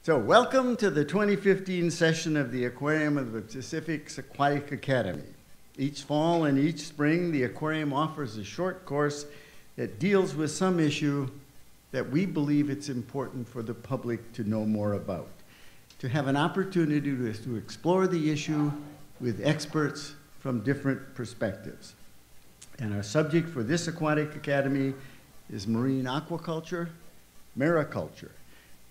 So welcome to the 2015 session of the Aquarium of the Pacific's Aquatic Academy. Each fall and each spring, the Aquarium offers a short course that deals with some issue that we believe it's important for the public to know more about, to have an opportunity to explore the issue with experts from different perspectives. And our subject for this Aquatic Academy is marine aquaculture, mariculture.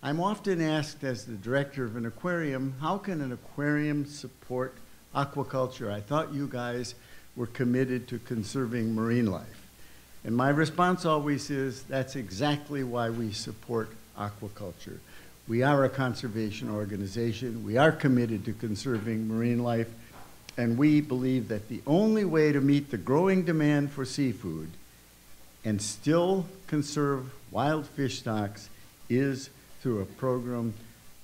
I'm often asked as the director of an aquarium, how can an aquarium support aquaculture? I thought you guys were committed to conserving marine life. And my response always is, that's exactly why we support aquaculture. We are a conservation organization. We are committed to conserving marine life. And we believe that the only way to meet the growing demand for seafood and still conserve wild fish stocks is through a program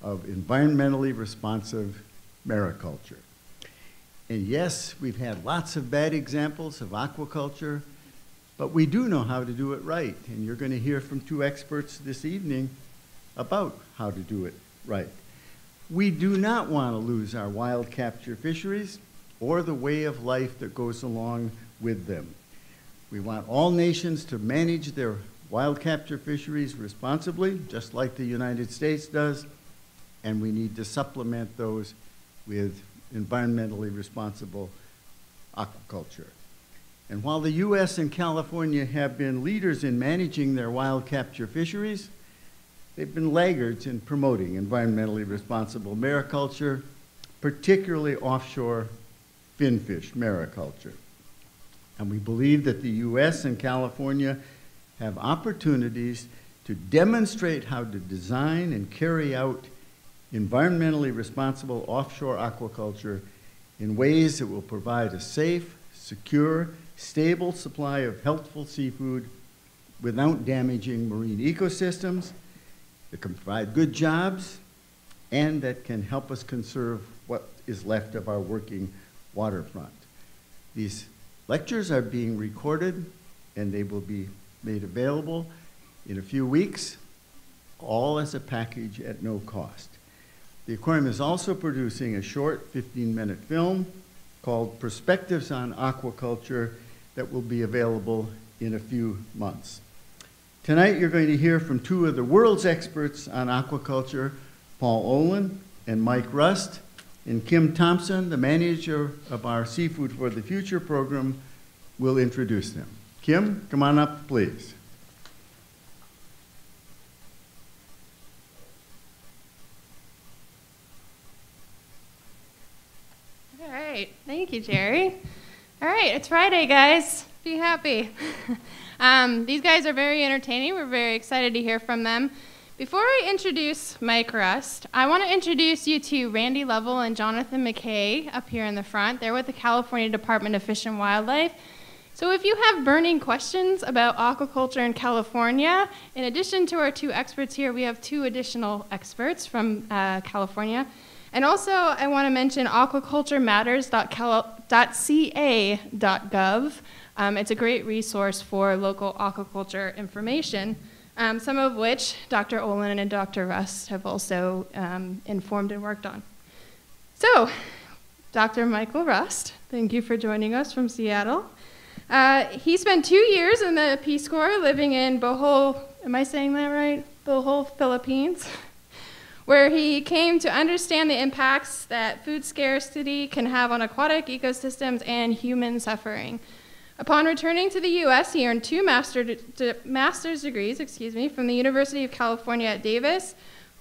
of environmentally responsive mariculture. And yes, we've had lots of bad examples of aquaculture, but we do know how to do it right. And you're going to hear from two experts this evening about how to do it right. We do not want to lose our wild capture fisheries or the way of life that goes along with them. We want all nations to manage their wild capture fisheries responsibly, just like the United States does, and we need to supplement those with environmentally responsible aquaculture. And while the US and California have been leaders in managing their wild capture fisheries, they've been laggards in promoting environmentally responsible mariculture, particularly offshore finfish mariculture. And we believe that the US and California have opportunities to demonstrate how to design and carry out environmentally responsible offshore aquaculture in ways that will provide a safe, secure, stable supply of healthful seafood without damaging marine ecosystems, that can provide good jobs, and that can help us conserve what is left of our working waterfront. These lectures are being recorded, and they will be made available in a few weeks, all as a package at no cost. The Aquarium is also producing a short 15-minute film called Perspectives on Aquaculture that will be available in a few months. Tonight you're going to hear from two of the world's experts on aquaculture, Paul Olin and Mike Rust, and Kim Thompson, the manager of our Seafood for the Future program, will introduce them. Kim, come on up, please. All right, thank you, Jerry. All right, it's Friday, guys. Be happy. These guys are very entertaining. We're very excited to hear from them. Before I introduce Mike Rust, I want to introduce you to Randy Lovell and Jonathan McKay up here in the front. They're with the California Department of Fish and Wildlife. So if you have burning questions about aquaculture in California, in addition to our two experts here, we have two additional experts from California. And also, I want to mention aquaculturematters.ca.gov. It's a great resource for local aquaculture information, some of which Dr. Olin and Dr. Rust have also informed and worked on. So, Dr. Michael Rust, thank you for joining us from Seattle. He spent 2 years in the Peace Corps living in Bohol, am I saying that right? Bohol, Philippines, where he came to understand the impacts that food scarcity can have on aquatic ecosystems and human suffering. Upon returning to the US, he earned two master's degrees from the University of California at Davis,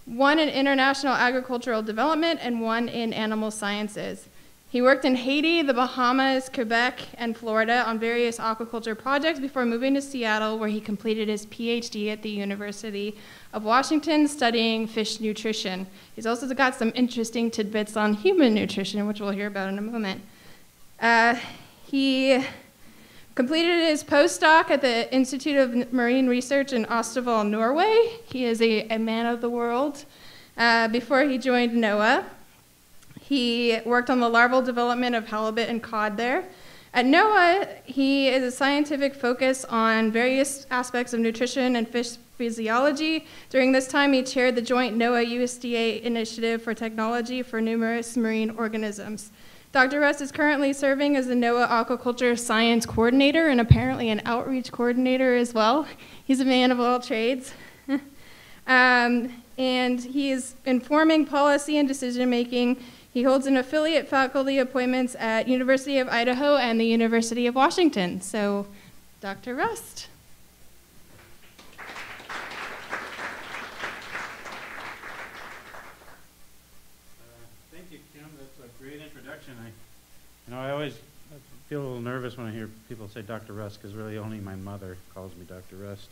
one in international agricultural development and one in animal sciences. He worked in Haiti, the Bahamas, Quebec, and Florida on various aquaculture projects before moving to Seattle, where he completed his PhD at the University of Washington studying fish nutrition. He's also got some interesting tidbits on human nutrition, which we'll hear about in a moment. He completed his postdoc at the Institute of Marine Research in Austevoll, Norway. He is a man of the world before he joined NOAA. He worked on the larval development of halibut and cod there. At NOAA, he is a scientific focus on various aspects of nutrition and fish physiology. During this time, he chaired the joint NOAA-USDA Initiative for Technology for Numerous Marine Organisms. Dr. Rust is currently serving as the NOAA Aquaculture Science Coordinator and apparently an outreach coordinator as well. He's a man of all trades. And he is informing policy and decision-making. He holds an affiliate faculty appointments at University of Idaho and the University of Washington. So, Dr. Rust. Thank you, Kim. That's a great introduction. I always feel a little nervous when I hear people say Dr. Rust, because really only my mother calls me Dr. Rust.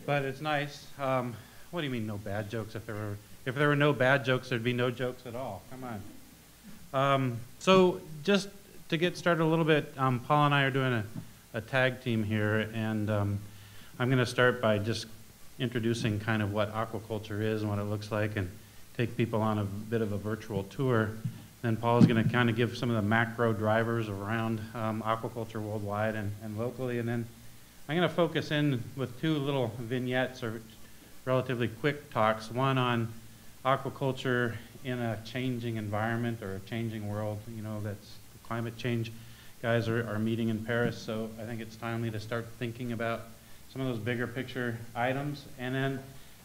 But it's nice. What do you mean no bad jokes? If there were no bad jokes, there'd be no jokes at all. Come on. So just to get started a little bit, Paul and I are doing a tag team here, and I'm going to start by just introducing kind of what aquaculture is and what it looks like, and take people on a bit of a virtual tour. Then Paul's going to kind of give some of the macro drivers around aquaculture worldwide and locally, and then I'm going to focus in with two little vignettes or relatively quick talks, one on aquaculture in a changing environment or a changing world. You know, that's the climate change guys are meeting in Paris, so I think it's timely to start thinking about some of those bigger picture items. And then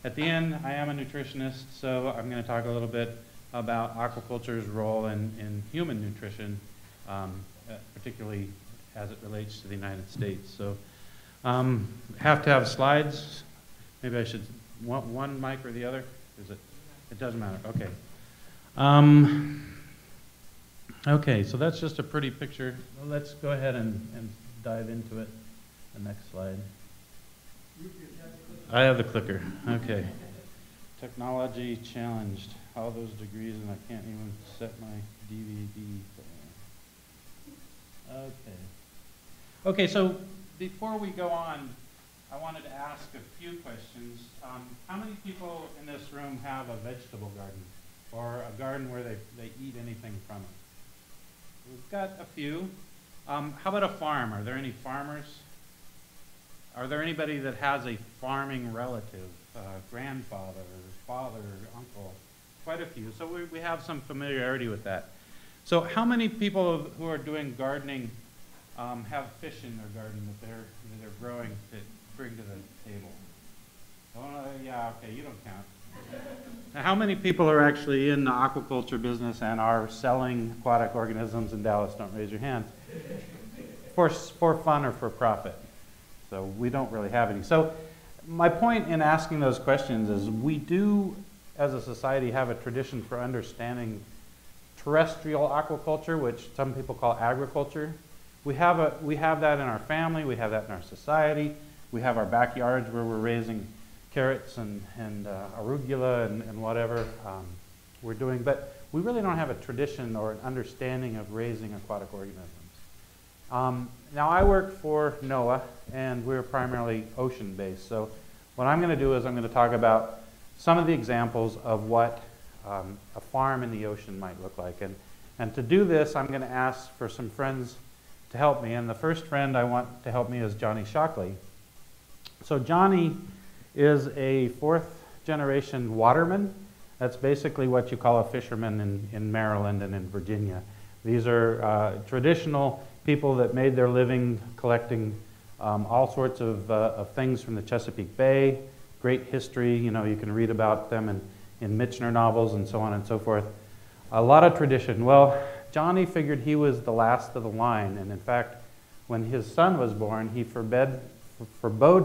at the end, I am a nutritionist, so I'm going to talk a little bit about aquaculture's role in human nutrition, particularly as it relates to the United States. So have to have slides. Maybe I should want one mic or the other? Is it? It doesn't matter. Okay. Okay, so that's just a pretty picture. Well, let's go ahead and dive into it. The next slide. I have the clicker. Okay. Technology challenged. All those degrees, and I can't even set my DVD. Okay. Okay, so before we go on, I wanted to ask a few questions. How many people in this room have a vegetable garden or a garden where they eat anything from it? We've got a few. How about a farm? Are there any farmers? Are there anybody that has a farming relative, grandfather, father, uncle? Quite a few. So we have some familiarity with that. So how many people who are doing gardening have fish in their garden that they're growing to bring to the table? Oh, yeah, okay, you don't count. Now, how many people are actually in the aquaculture business and are selling aquatic organisms in Dallas? Don't raise your hand. For fun or for profit. So we don't really have any. So my point in asking those questions is we do, as a society, have a tradition for understanding terrestrial aquaculture, which some people call agriculture. We have that in our family. We have that in our society. We have our backyards where we're raising carrots and arugula and whatever we're doing. But we really don't have a tradition or an understanding of raising aquatic organisms. Now I work for NOAA, and we're primarily ocean-based. So what I'm going to do is I'm going to talk about some of the examples of what a farm in the ocean might look like. And to do this, I'm going to ask for some friends to help me. And the first friend I want to help me is Johnny Shockley. So Johnny is a fourth-generation waterman. That's basically what you call a fisherman in Maryland and in Virginia. These are traditional people that made their living collecting all sorts of things from the Chesapeake Bay. Great history, you know, you can read about them in Michener novels and so on and so forth. A lot of tradition. Well, Johnny figured he was the last of the line, and in fact, when his son was born, he forbade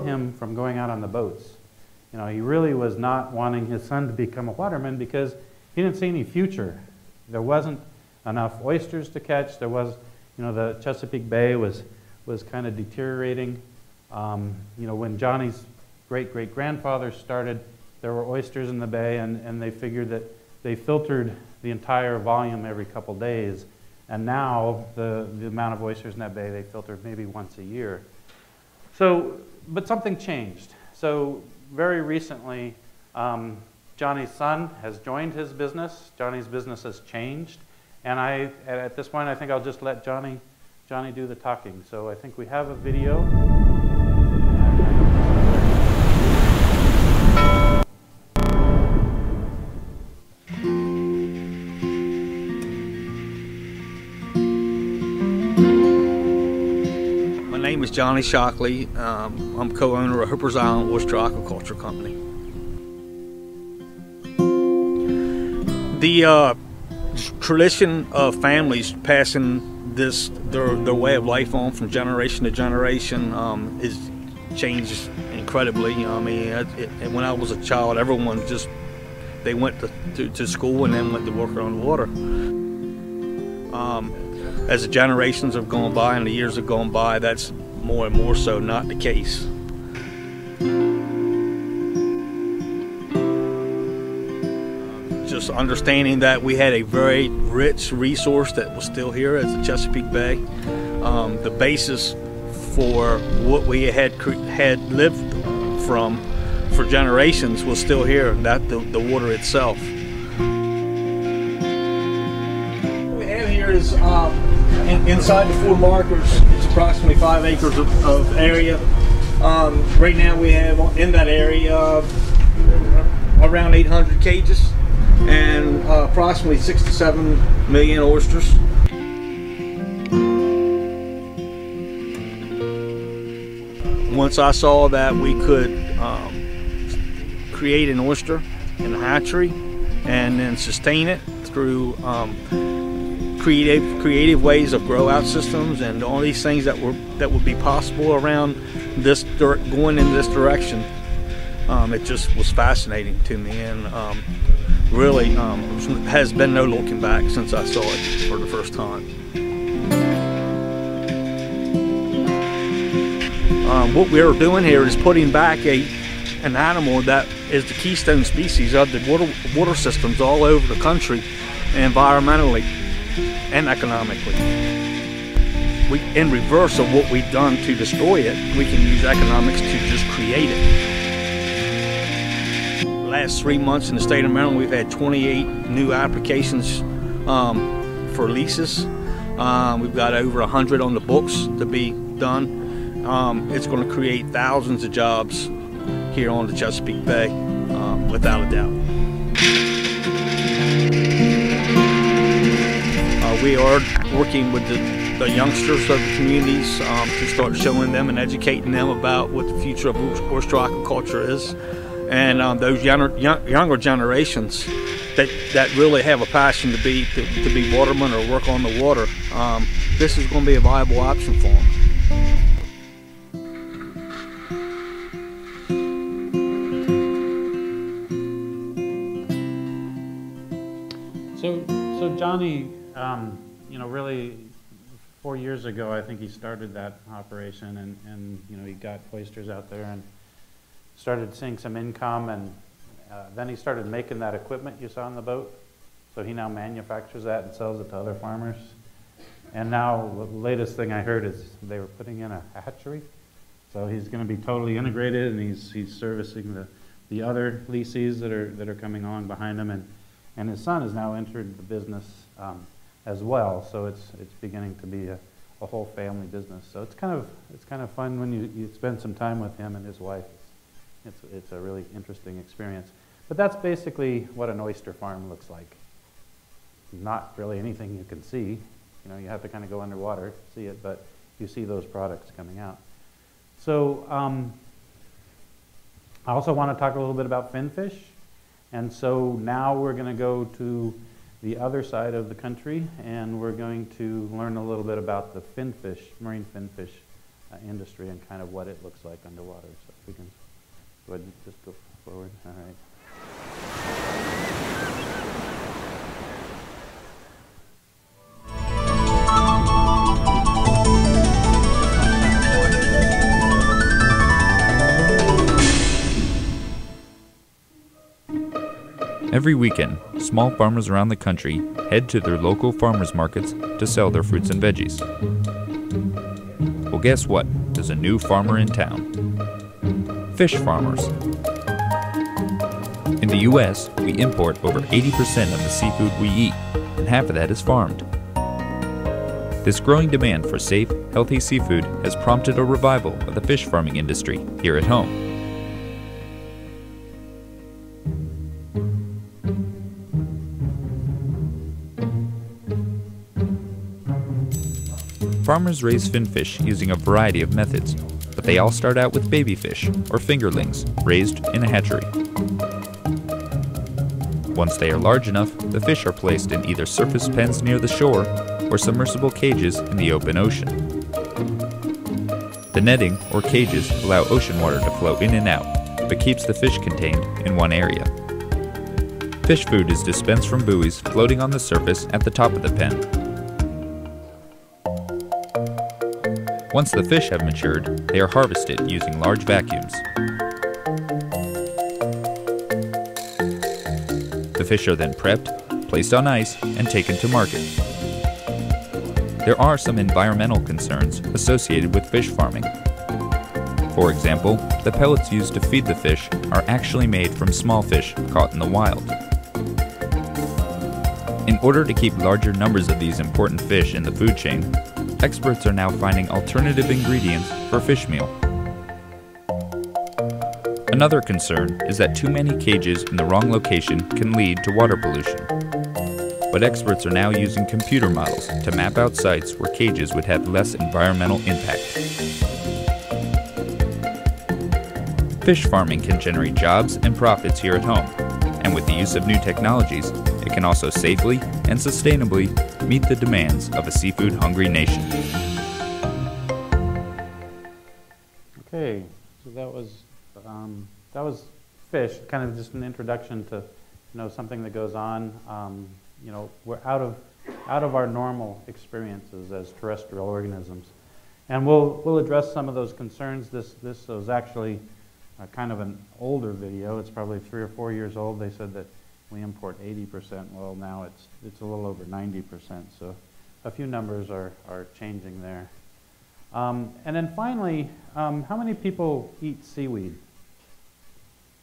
him from going out on the boats. You know, he really was not wanting his son to become a waterman because he didn't see any future. There wasn't enough oysters to catch. There was, you know, the Chesapeake Bay was kind of deteriorating. You know, when Johnny's great-great-grandfather started, there were oysters in the bay, and they figured that they filtered the entire volume every couple days, and now the amount of oysters in that bay they filtered maybe once a year. So, but something changed. So very recently, Johnny's son has joined his business. Johnny's business has changed, and at this point I think I'll just let Johnny do the talking. So I think we have a video. name is Johnny Shockley. I'm co-owner of Hooper's Island Oyster Aquaculture Company. The tradition of families passing their way of life on from generation to generation is changed incredibly. I mean, when I was a child, everyone they went to school and then went to work on the water. As the generations have gone by and the years have gone by, that's more and more so not the case. Just understanding that we had a very rich resource that was still here as the Chesapeake Bay. The basis for what we had lived from for generations was still here, that the water itself. What we have here is inside the 4 markers, it's approximately 5 acres of area. Right now we have in that area around 800 cages and approximately 6 to 7 million oysters. Once I saw that we could create an oyster in a hatchery and then sustain it through creative ways of grow out systems and all these things that would be possible around this going in this direction, it just was fascinating to me, and really has been no looking back since I saw it for the first time. What we're doing here is putting back an animal that is the keystone species of the water systems all over the country, environmentally and economically. In reverse of what we've done to destroy it, we can use economics to just create it. The last 3 months in the state of Maryland, we've had 28 new applications for leases. We've got over 100 on the books to be done. It's going to create thousands of jobs here on the Chesapeake Bay, without a doubt. We are working with the youngsters of the communities to start showing them and educating them about what the future of oyster aquaculture is, and those younger generations that really have a passion to be watermen or work on the water. This is going to be a viable option for them. So Johnny, really 4 years ago, I think he started that operation, and he got oysters out there and started seeing some income, and then he started making that equipment you saw on the boat. So he now manufactures that and sells it to other farmers. And now the latest thing I heard is they were putting in a hatchery. So he's going to be totally integrated, and he's servicing the other leases that are coming along behind him, and his son has now entered the business as well. So it's beginning to be a whole family business. So it's kind of fun when you spend some time with him and his wife. It's a really interesting experience. But that's basically what an oyster farm looks like. Not really anything you can see. You have to kind of go underwater to see it, but you see those products coming out. So I also want to talk a little bit about finfish. And so now we're going to go to the other side of the country, and we're going to learn a little bit about the finfish, marine finfish industry, and kind of what it looks like underwater. So if we can go ahead and just go forward. All right. Every weekend, small farmers around the country head to their local farmers markets to sell their fruits and veggies. Well, guess what? There's a new farmer in town. Fish farmers. In the U.S., we import over 80% of the seafood we eat, and half of that is farmed. This growing demand for safe, healthy seafood has prompted a revival of the fish farming industry here at home. Farmers raise finfish using a variety of methods, but they all start out with baby fish, or fingerlings, raised in a hatchery. Once they are large enough, the fish are placed in either surface pens near the shore or submersible cages in the open ocean. The netting, or cages, allow ocean water to flow in and out, but keeps the fish contained in one area. Fish food is dispensed from buoys floating on the surface at the top of the pen. Once the fish have matured, they are harvested using large vacuums. The fish are then prepped, placed on ice, and taken to market. There are some environmental concerns associated with fish farming. For example, the pellets used to feed the fish are actually made from small fish caught in the wild. In order to keep larger numbers of these important fish in the food chain, experts are now finding alternative ingredients for fish meal. Another concern is that too many cages in the wrong location can lead to water pollution. But experts are now using computer models to map out sites where cages would have less environmental impact. Fish farming can generate jobs and profits here at home, and with the use of new technologies, it can also safely and sustainably meet the demands of a seafood-hungry nation. Okay, so that was fish, kind of just an introduction to something that goes on. We're out of our normal experiences as terrestrial organisms, and we'll address some of those concerns. This was actually kind of an older video. It's probably 3 or 4 years old. They said that we import 80%. Well, now it's a little over 90%. So a few numbers are changing there. And then finally, how many people eat seaweed?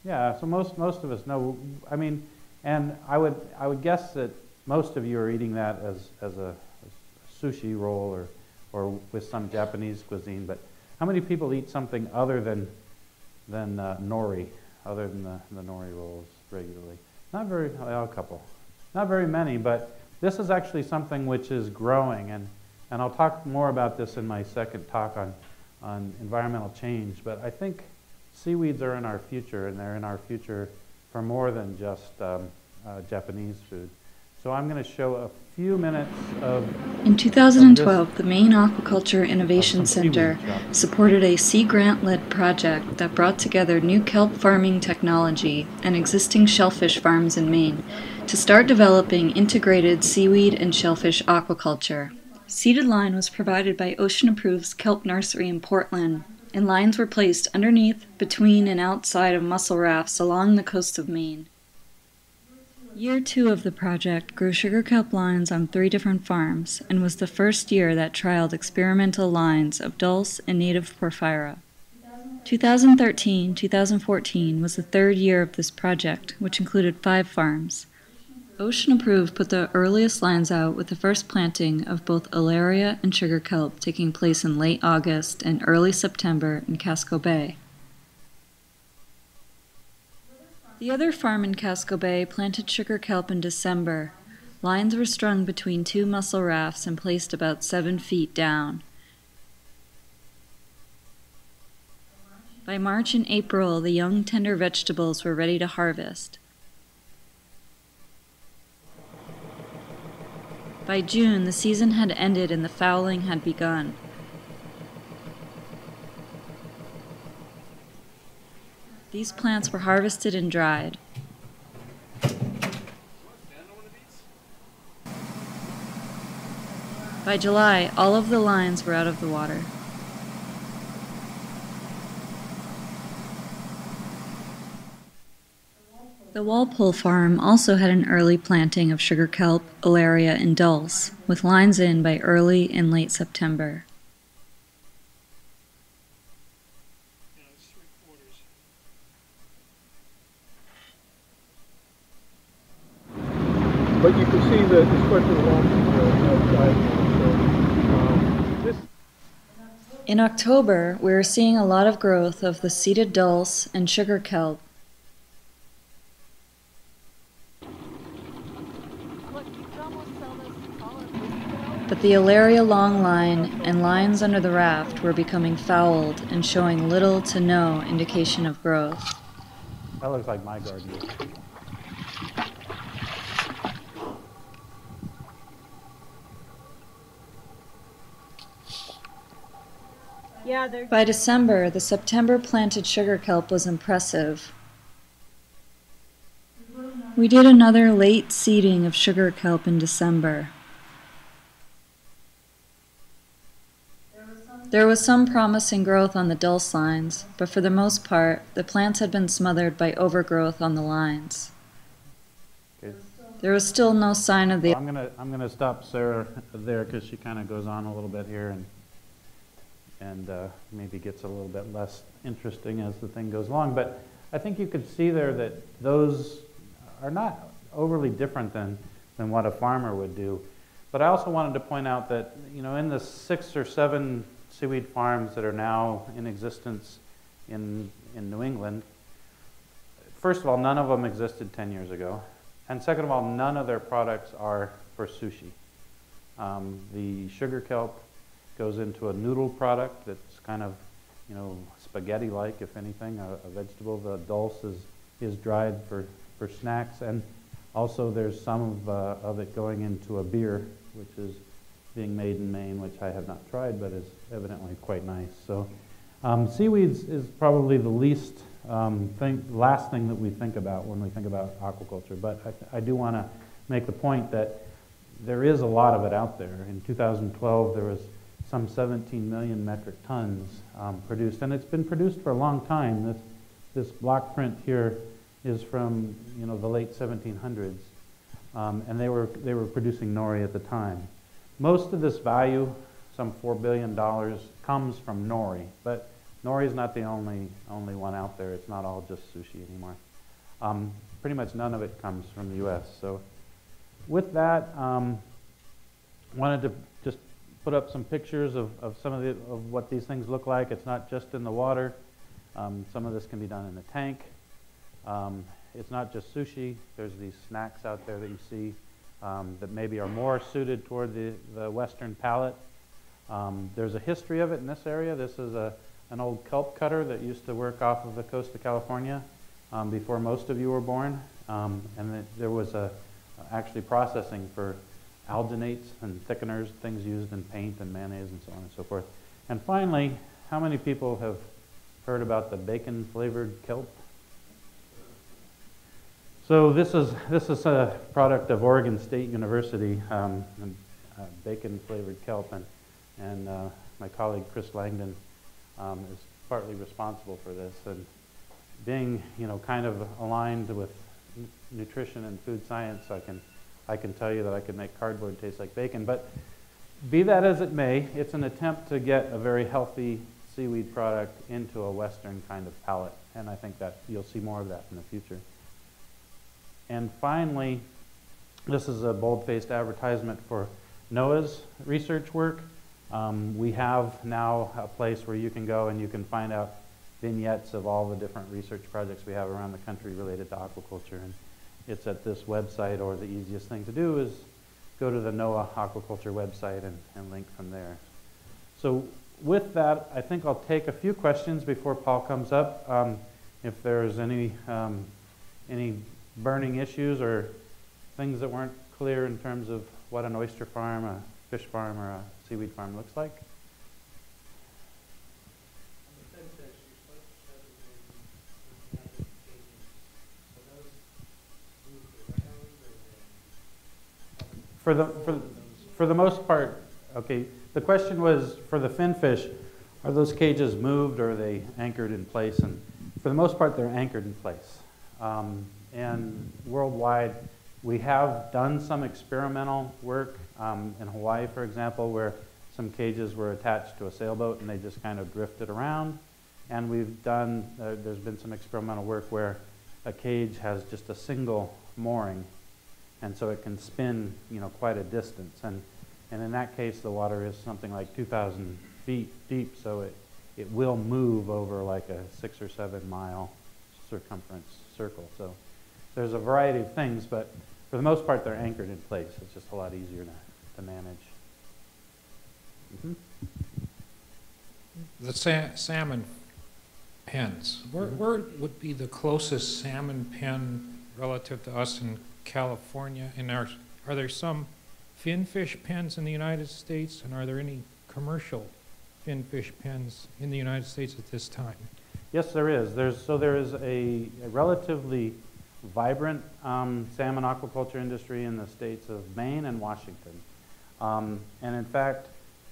Yeah, so most of us know. I mean, and I would guess that most of you are eating that as a sushi roll or with some Japanese cuisine. But how many people eat something other than nori, other than the nori rolls regularly? Not very, a couple. Not very many, but this is actually something which is growing, and I'll talk more about this in my second talk on environmental change. But I think seaweeds are in our future, and they're in our future for more than just Japanese food. So I'm going to show a few minutes of... In 2012, the Maine Aquaculture Innovation Center supported a Sea Grant-led project that brought together new kelp farming technology and existing shellfish farms in Maine to start developing integrated seaweed and shellfish aquaculture. Seeded line was provided by Oceanography's kelp nursery in Portland, and lines were placed underneath, between, and outside of mussel rafts along the coast of Maine. Year 2 of the project grew sugar kelp lines on 3 different farms and was the first year that trialed experimental lines of dulse and native porphyra. 2013-2014 was the 3rd year of this project, which included 5 farms. Oceanography put the earliest lines out with the first planting of both alaria and sugar kelp taking place in late August and early September in Casco Bay. The other farm in Casco Bay planted sugar kelp in December. Lines were strung between 2 mussel rafts and placed about 7 feet down. By March and April, the young tender vegetables were ready to harvest. By June, the season had ended and the fowling had begun. These plants were harvested and dried. By July, all of the lines were out of the water. The Walpole farm also had an early planting of sugar kelp, alaria, and dulse, with lines in by early and late September. But you can see that especially along this. In October, we were seeing a lot of growth of the seeded dulse and sugar kelp. But the Alaria long line and lines under the raft were becoming fouled and showing little to no indication of growth. That looks like my garden. By December, the September planted sugar kelp was impressive. We did another late seeding of sugar kelp in December. There was some promising growth on the dulse lines, but for the most part, the plants had been smothered by overgrowth on the lines. Okay. There was still no sign of the... I'm gonna stop Sarah there because she kind of goes on a little bit here and maybe gets a little bit less interesting as the thing goes along. But I think you could see there that those are not overly different than what a farmer would do. But I also wanted to point out that, you know, in the 6 or 7 seaweed farms that are now in existence in New England, first of all, none of them existed 10 years ago. And second of all, none of their products are for sushi. The sugar kelp goes into a noodle product that's kind of, you know, spaghetti-like, if anything, a vegetable. The dulse is dried for snacks, and also there's some of it going into a beer, which is being made in Maine, which I have not tried, but is evidently quite nice. So seaweeds is probably the last thing that we think about when we think about aquaculture. But I do want to make the point that there is a lot of it out there. In 2012, there was some 17 million metric tons produced, and it's been produced for a long time. This block print here is from, you know, the late 1700s, and they were producing nori at the time. Most of this value, some $4 billion, comes from nori, but nori is not the only one out there. It's not all just sushi anymore. Pretty much none of it comes from the U.S. So with that, wanted to just put up some pictures of some of what these things look like. It's not just in the water. Some of this can be done in a tank. It's not just sushi. There's these snacks out there that you see that maybe are more suited toward the Western palate. There's a history of it in this area. This is an old kelp cutter that used to work off of the coast of California before most of you were born. And there was actually processing for alginates and thickeners, things used in paint and mayonnaise and so on and so forth. And finally, how many people have heard about the bacon-flavored kelp? So this is a product of Oregon State University, bacon-flavored kelp, and my colleague Chris Langdon is partly responsible for this. And being, you know, kind of aligned with nutrition and food science, I can tell you that I could make cardboard taste like bacon. But be that as it may, it's an attempt to get a very healthy seaweed product into a Western kind of palate, and I think that you'll see more of that in the future. And finally, this is a bold-faced advertisement for NOAA's research work. We have now a place where you can go and you can find out vignettes of all the different research projects we have around the country related to aquaculture. And it's at this website, or the easiest thing to do is go to the NOAA aquaculture website and link from there. So with that, I think I'll take a few questions before Paul comes up. If there's any burning issues or things that weren't clear in terms of what an oyster farm, a fish farm, or a seaweed farm looks like. For the most part, okay, the question was for the finfish, are those cages moved or are they anchored in place? And for the most part, they're anchored in place. And worldwide, we have done some experimental work in Hawaii, for example, where some cages were attached to a sailboat and they just kind of drifted around. And we've done, there's been some experimental work where a cage has just a single mooring, and so it can spin, you know, quite a distance. And in that case, the water is something like 2,000 feet deep, so it will move over like a 6 or 7 mile circumference circle. So there's a variety of things, but for For the most part, they're anchored in place. It's just a lot easier to manage. The salmon pens. Where would be the closest salmon pen relative to us in California? And are there some finfish pens in the United States? And are there any commercial finfish pens in the United States at this time? Yes, there is. There is a relatively vibrant salmon aquaculture industry in the states of Maine and Washington. And in fact,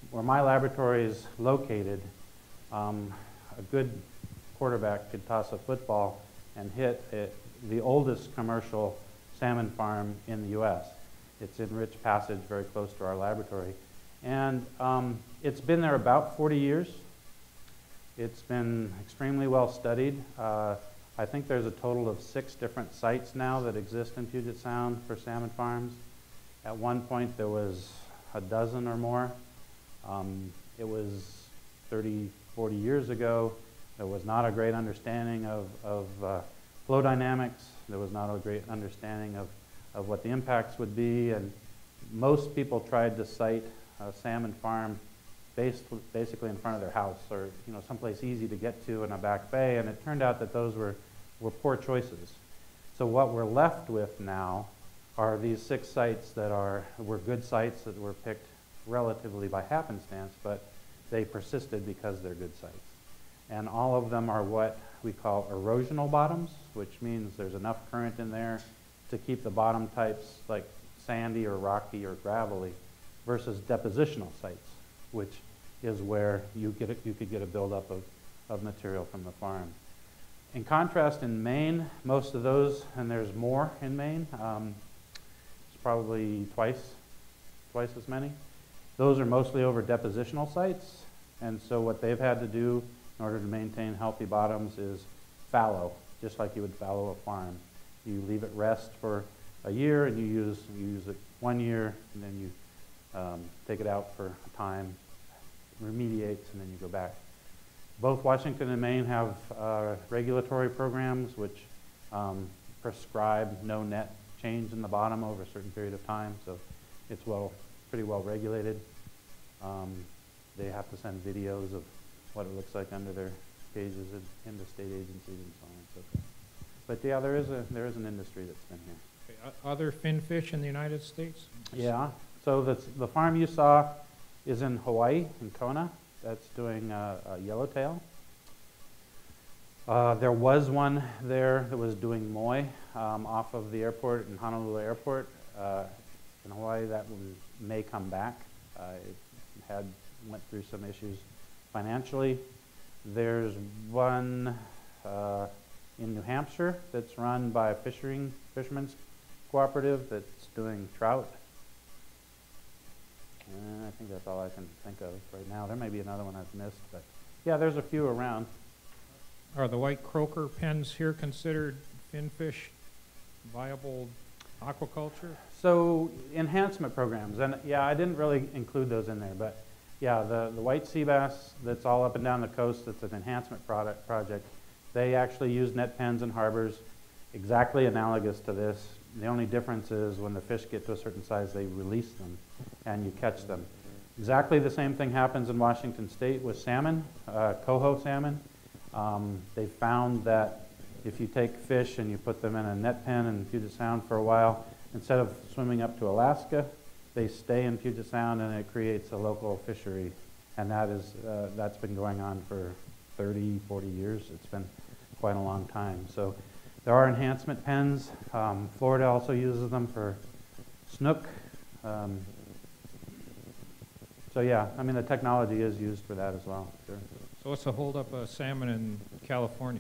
where my laboratory is located, a good quarterback could toss a football and hit the oldest commercial salmon farm in the U.S. It's in Rich Passage, very close to our laboratory. And it's been there about 40 years. It's been extremely well studied. I think there's a total of 6 different sites now that exist in Puget Sound for salmon farms. At one point there was a dozen or more. It was 30, 40 years ago. There was not a great understanding of flow dynamics. There was not a great understanding of what the impacts would be, and most people tried to site a salmon farm basically in front of their house, or someplace easy to get to in a back bay, and it turned out that those were poor choices. So what we're left with now are these 6 sites that were good sites that were picked relatively by happenstance, but they persisted because they're good sites. And all of them are what we call erosional bottoms, which means there's enough current in there to keep the bottom types like sandy or rocky or gravelly, versus depositional sites, which is where you could get a buildup of material from the farm. In contrast, in Maine, most of those, and there's more in Maine, it's probably twice as many. Those are mostly over depositional sites, and so what they've had to do in order to maintain healthy bottoms is fallow, just like you would fallow a farm. You leave it rest for a year, and you use it 1 year, and then you take it out for a time, remediates, and then you go back. Both Washington and Maine have regulatory programs which prescribe no net change in the bottom over a certain period of time, so it's pretty well regulated. They have to send videos of what it looks like under their cages into state agencies and so on and so forth. But yeah, there is an industry that's been here. Okay. Other finfish in the United States? Yeah. So the farm you saw is in Hawaii, in Kona. That's doing a yellowtail. There was one there that was doing moi off of the airport in Honolulu Airport in Hawaii. That may come back. It went through some issues financially. There's one in New Hampshire that's run by a fishermen's cooperative that's doing trout. I think that's all I can think of right now. There may be another one I've missed, but yeah, there's a few around. Are the white croaker pens here considered finfish viable aquaculture? So enhancement programs, and yeah, I didn't really include those in there, but yeah, the white sea bass that's all up and down the coast, that's an enhancement project. They actually use net pens in harbors, exactly analogous to this. The only difference is when the fish get to a certain size, they release them and you catch them. Exactly the same thing happens in Washington State with salmon, coho salmon. They found that if you take fish and you put them in a net pen in Puget Sound for a while, instead of swimming up to Alaska, they stay in Puget Sound and it creates a local fishery. And that's been going on for 30, 40 years. It's been quite a long time. So there are enhancement pens. Florida also uses them for snook. So yeah, I mean the technology is used for that as well. Sure. So what's the holdup of salmon in California?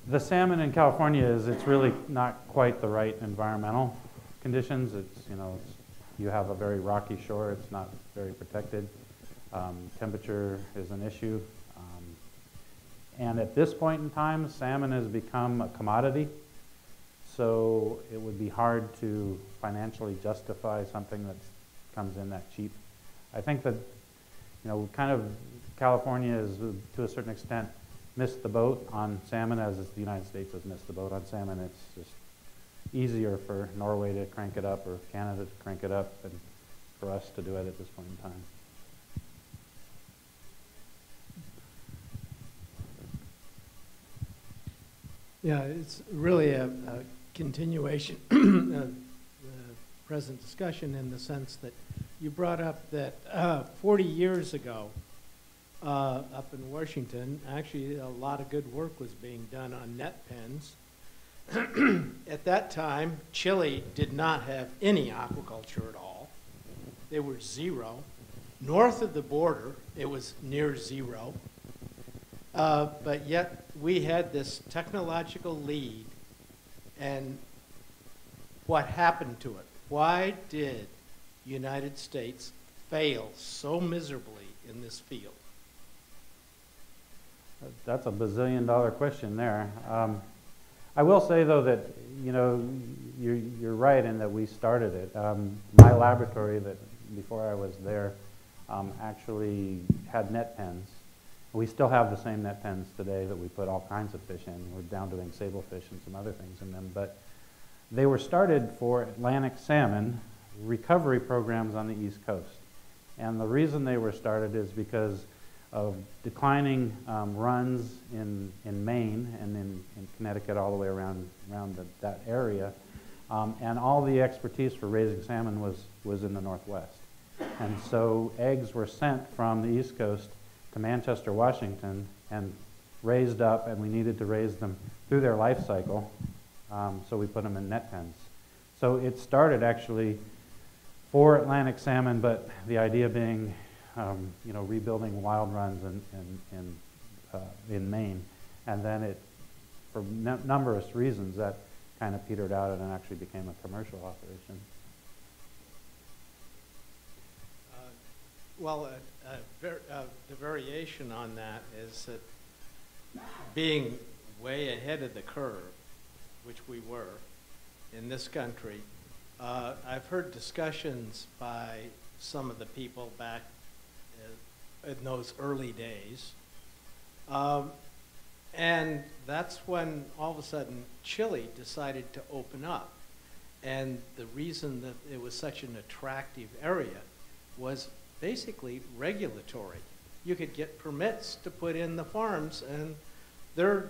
The salmon in California it's really not quite the right environmental conditions. You have a very rocky shore. It's not very protected. Temperature is an issue. And at this point in time, salmon has become a commodity. So it would be hard to financially justify something that comes in that cheap. I think that, kind of California is, to a certain extent, missed the boat on salmon as the United States has missed the boat on salmon. It's just easier for Norway to crank it up or Canada to crank it up than for us to do it at this point in time. Yeah, it's really a continuation of the present discussion in the sense that you brought up that 40 years ago up in Washington, actually a lot of good work was being done on net pens. At that time, Chile did not have any aquaculture at all. They were zero. North of the border, it was near zero. But yet we had this technological lead, and what happened to it? Why did the United States fail so miserably in this field? That's a bazillion-dollar question there. I will say, though, that you're right in that we started it. My laboratory, that before I was there, actually had net pens. We still have the same net pens today that we put all kinds of fish in. We're down doing sablefish and some other things in them, but they were started for Atlantic salmon recovery programs on the East Coast. And the reason they were started is because of declining runs in Maine and in Connecticut all the way around that area. And all the expertise for raising salmon was in the Northwest. And so eggs were sent from the East Coast to Manchester, Washington, and raised up, and we needed to raise them through their life cycle, so we put them in net pens. So it started actually for Atlantic salmon, but the idea being, rebuilding wild runs in Maine, and then it, for numerous reasons, that kind of petered out and actually became a commercial operation. Well, the variation on that is that being way ahead of the curve, which we were in this country, I've heard discussions by some of the people back in those early days. And that's when all of a sudden Chile decided to open up. And the reason that it was such an attractive area was basically regulatory. You could get permits to put in the farms, and their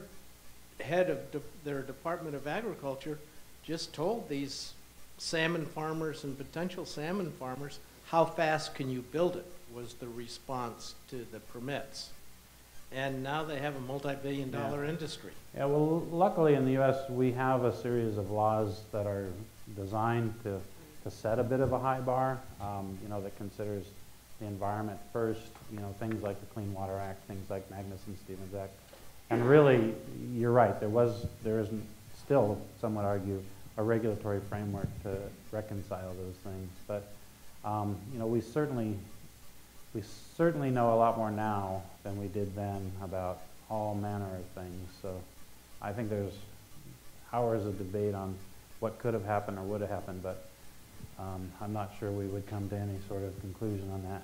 head of their Department of Agriculture just told these salmon farmers and potential salmon farmers, how fast can you build it, was the response to the permits. And now they have a multi-billion-dollar industry. Yeah, well, luckily in the U.S. we have a series of laws that are designed to set a bit of a high bar, that considers the environment first, things like the Clean Water Act, things like Magnuson-Stevens Act. And really, you're right, there isn't still, some would argue, a regulatory framework to reconcile those things. But, we certainly know a lot more now than we did then about all manner of things. So I think there's hours of debate on what could have happened or would have happened, but I'm not sure we would come to any sort of conclusion on that.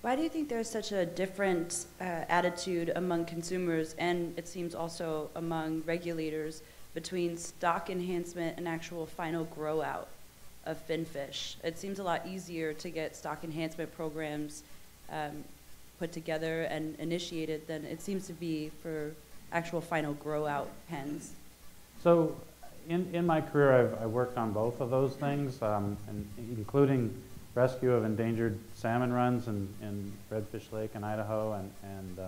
Why do you think there's such a different attitude among consumers, and it seems also among regulators, between stock enhancement and actual final grow out of finfish? It seems a lot easier to get stock enhancement programs put together and initiated than it seems to be for actual final grow out pens. So in my career, I've worked on both of those things, and including rescue of endangered salmon runs in Redfish Lake in Idaho, and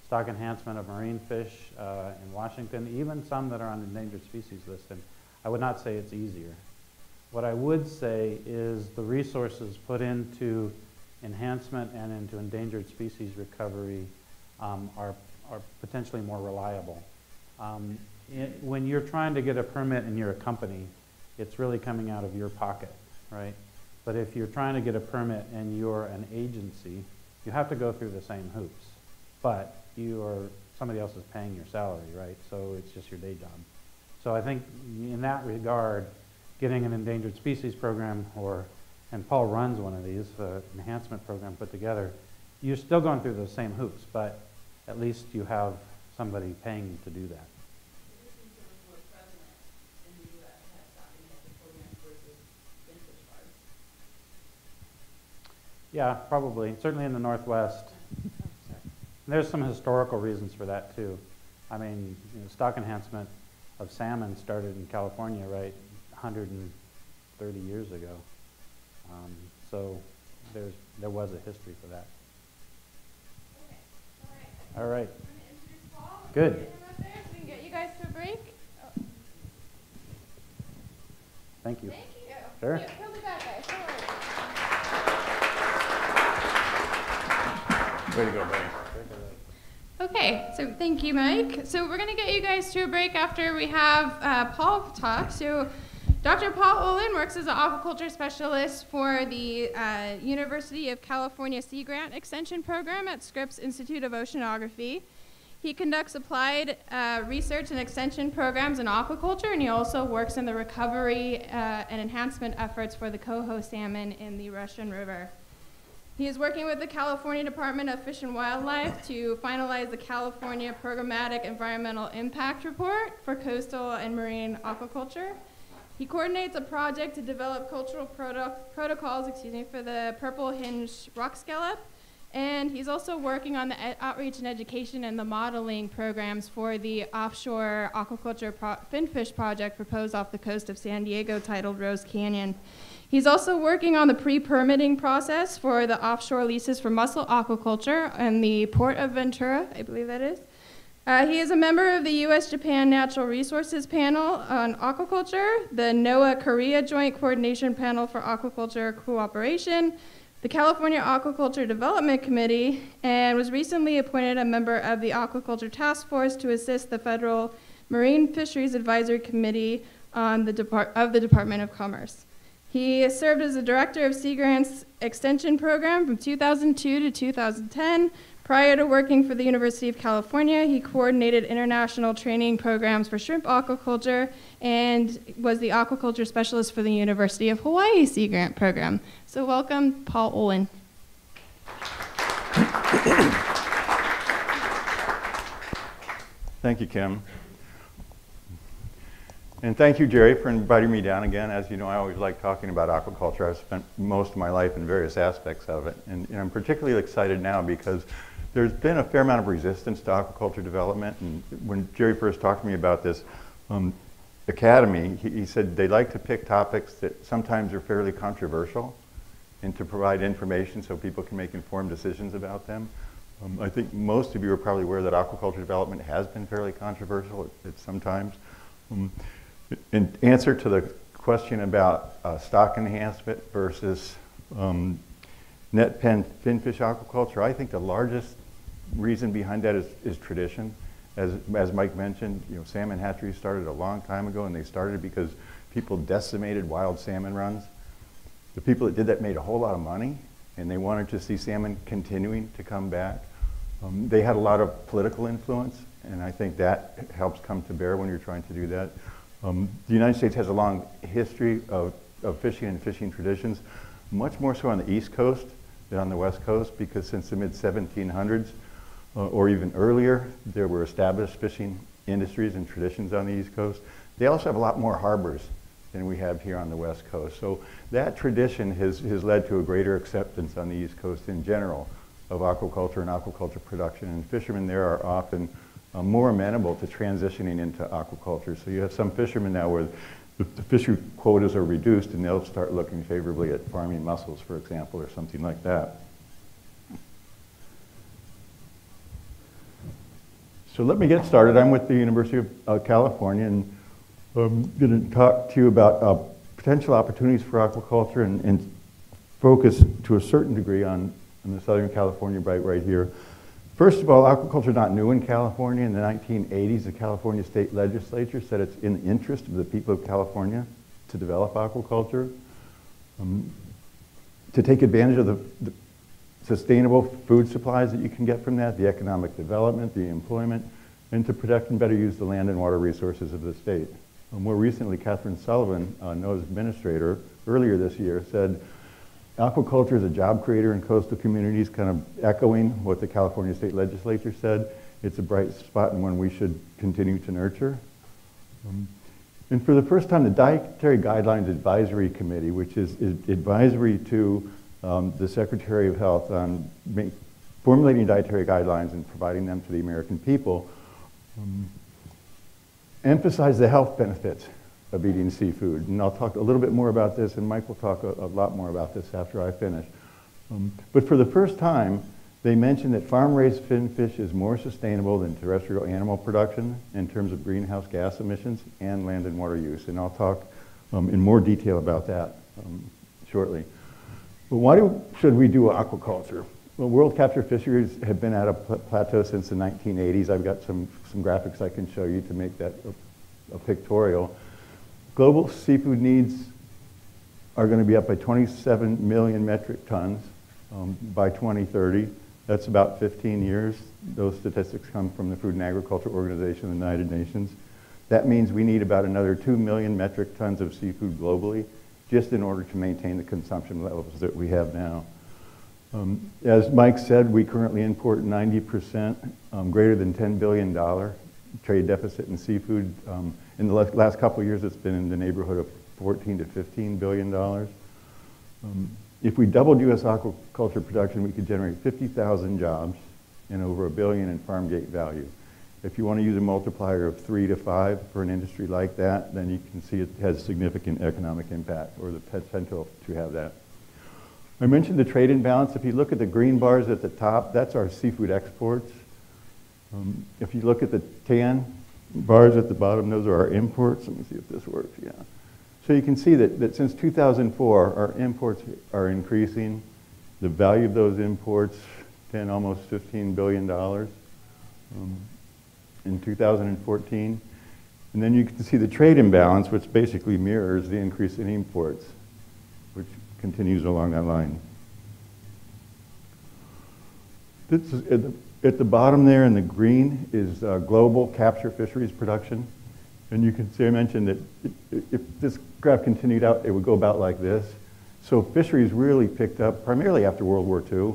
stock enhancement of marine fish in Washington, even some that are on endangered species list. And I would not say it's easier. What I would say is the resources put into enhancement and into endangered species recovery are potentially more reliable. When you're trying to get a permit and you're a company, it's really coming out of your pocket, right? But if you're trying to get a permit and you're an agency, you have to go through the same hoops. But somebody else is paying your salary, right? So it's just your day job. So I think in that regard, getting an endangered species program, and Paul runs one of these, enhancement program put together, you're still going through those same hoops, but at least you have somebody paying you to do that. Yeah, probably. Certainly in the Northwest. And there's some historical reasons for that too. I mean, you know, stock enhancement of salmon started in California, right, 130 years ago. So there was a history for that. All right. Good. So we can get you guys to a break. Oh. Thank you. Thank you. Sure. He'll be back, guys. Don't worry. Way to go, buddy. Okay, so thank you, Mike. So we're going to get you guys to a break after we have Paul talk. So Dr. Paul Olin works as an aquaculture specialist for the University of California Sea Grant Extension Program at Scripps Institute of Oceanography. He conducts applied research and extension programs in aquaculture, and he also works in the recovery and enhancement efforts for the coho salmon in the Russian River. He is working with the California Department of Fish and Wildlife to finalize the California Programmatic Environmental Impact Report for coastal and marine aquaculture. He coordinates a project to develop cultural protocols for the purple hinge rock scallop, and he's also working on the outreach and education and the modeling programs for the offshore aquaculture finfish project proposed off the coast of San Diego titled Rose Canyon. He's also working on the pre-permitting process for the offshore leases for mussel aquaculture in the Port of Ventura, I believe that is. He is a member of the U.S.-Japan Natural Resources Panel on Aquaculture, the NOAA Korea Joint Coordination Panel for Aquaculture Cooperation, the California Aquaculture Development Committee, and was recently appointed a member of the Aquaculture Task Force to assist the Federal Marine Fisheries Advisory Committee of the Department of Commerce. He served as the director of Sea Grant's extension program from 2002 to 2010. Prior to working for the University of California, he coordinated international training programs for shrimp aquaculture and was the aquaculture specialist for the University of Hawaii Sea Grant program. So welcome, Paul Olin. Thank you, Kim. And thank you, Jerry, for inviting me down again. As you know, I always like talking about aquaculture. I've spent most of my life in various aspects of it. And I'm particularly excited now because there's been a fair amount of resistance to aquaculture development. And when Jerry first talked to me about this academy, he said they like to pick topics that sometimes are fairly controversial and to provide information so people can make informed decisions about them. I think most of you are probably aware that aquaculture development has been fairly controversial at some times. In answer to the question about stock enhancement versus net pen finfish aquaculture, I think the largest reason behind that is tradition. As Mike mentioned, you know, salmon hatcheries started a long time ago, and they started because people decimated wild salmon runs. The people that did that made a whole lot of money, and they wanted to see salmon continuing to come back. They had a lot of political influence, and I think that helps come to bear when you're trying to do that. The United States has a long history of fishing and fishing traditions, much more so on the East Coast than on the West Coast, because since the mid-1700s or even earlier, there were established fishing industries and traditions on the East Coast. They also have a lot more harbors than we have here on the West Coast. So that tradition has led to a greater acceptance on the East Coast in general of aquaculture and aquaculture production, and fishermen there are often more amenable to transitioning into aquaculture. So you have some fishermen now where the fishery quotas are reduced and they'll start looking favorably at farming mussels, for example, or something like that. So let me get started. I'm with the University of California, and I'm going to talk to you about potential opportunities for aquaculture and focus to a certain degree on the Southern California Bight right here. First of all, aquaculture is not new in California. In the 1980s, the California State Legislature said it's in the interest of the people of California to develop aquaculture, to take advantage of the sustainable food supplies that you can get from that, the economic development, the employment, and to protect and better use the land and water resources of the state. More recently, Catherine Sullivan, NOAA's administrator, earlier this year said, aquaculture is a job creator in coastal communities, kind of echoing what the California State Legislature said. It's a bright spot and one we should continue to nurture. And for the first time, the Dietary Guidelines Advisory Committee, which is advisory to the Secretary of Health on formulating dietary guidelines and providing them to the American people, emphasize the health benefits of eating seafood. And I'll talk a little bit more about this, and Mike will talk a lot more about this after I finish. But for the first time, they mentioned that farm-raised fin fish is more sustainable than terrestrial animal production in terms of greenhouse gas emissions and land and water use. And I'll talk in more detail about that shortly. But why should we do aquaculture? Well, world capture fisheries have been at a plateau since the 1980s. I've got some graphics I can show you to make that a pictorial. Global seafood needs are going to be up by 27 million metric tons by 2030. That's about 15 years. Those statistics come from the Food and Agriculture Organization of the United Nations. That means we need about another 2 million metric tons of seafood globally just in order to maintain the consumption levels that we have now. As Mike said, we currently import 90%, greater than $10 billion trade deficit in seafood. In the last couple of years, it's been in the neighborhood of $14 to $15 billion. If we doubled U.S. aquaculture production, we could generate 50,000 jobs and over $1 billion in farm gate value. If you want to use a multiplier of 3 to 5 for an industry like that, then you can see it has significant economic impact, or the potential to have that. I mentioned the trade imbalance. If you look at the green bars at the top, that's our seafood exports. If you look at the tan bars at the bottom, those are our imports. Let me see if this works, yeah. So you can see that since 2004, our imports are increasing. The value of those imports, almost $15 billion in 2014. And then you can see the trade imbalance, which basically mirrors the increase in imports, which continues along that line. This is, at the bottom there in the green is global capture fisheries production. And you can see I mentioned that if this graph continued out, it would go about like this. So fisheries really picked up primarily after World War II.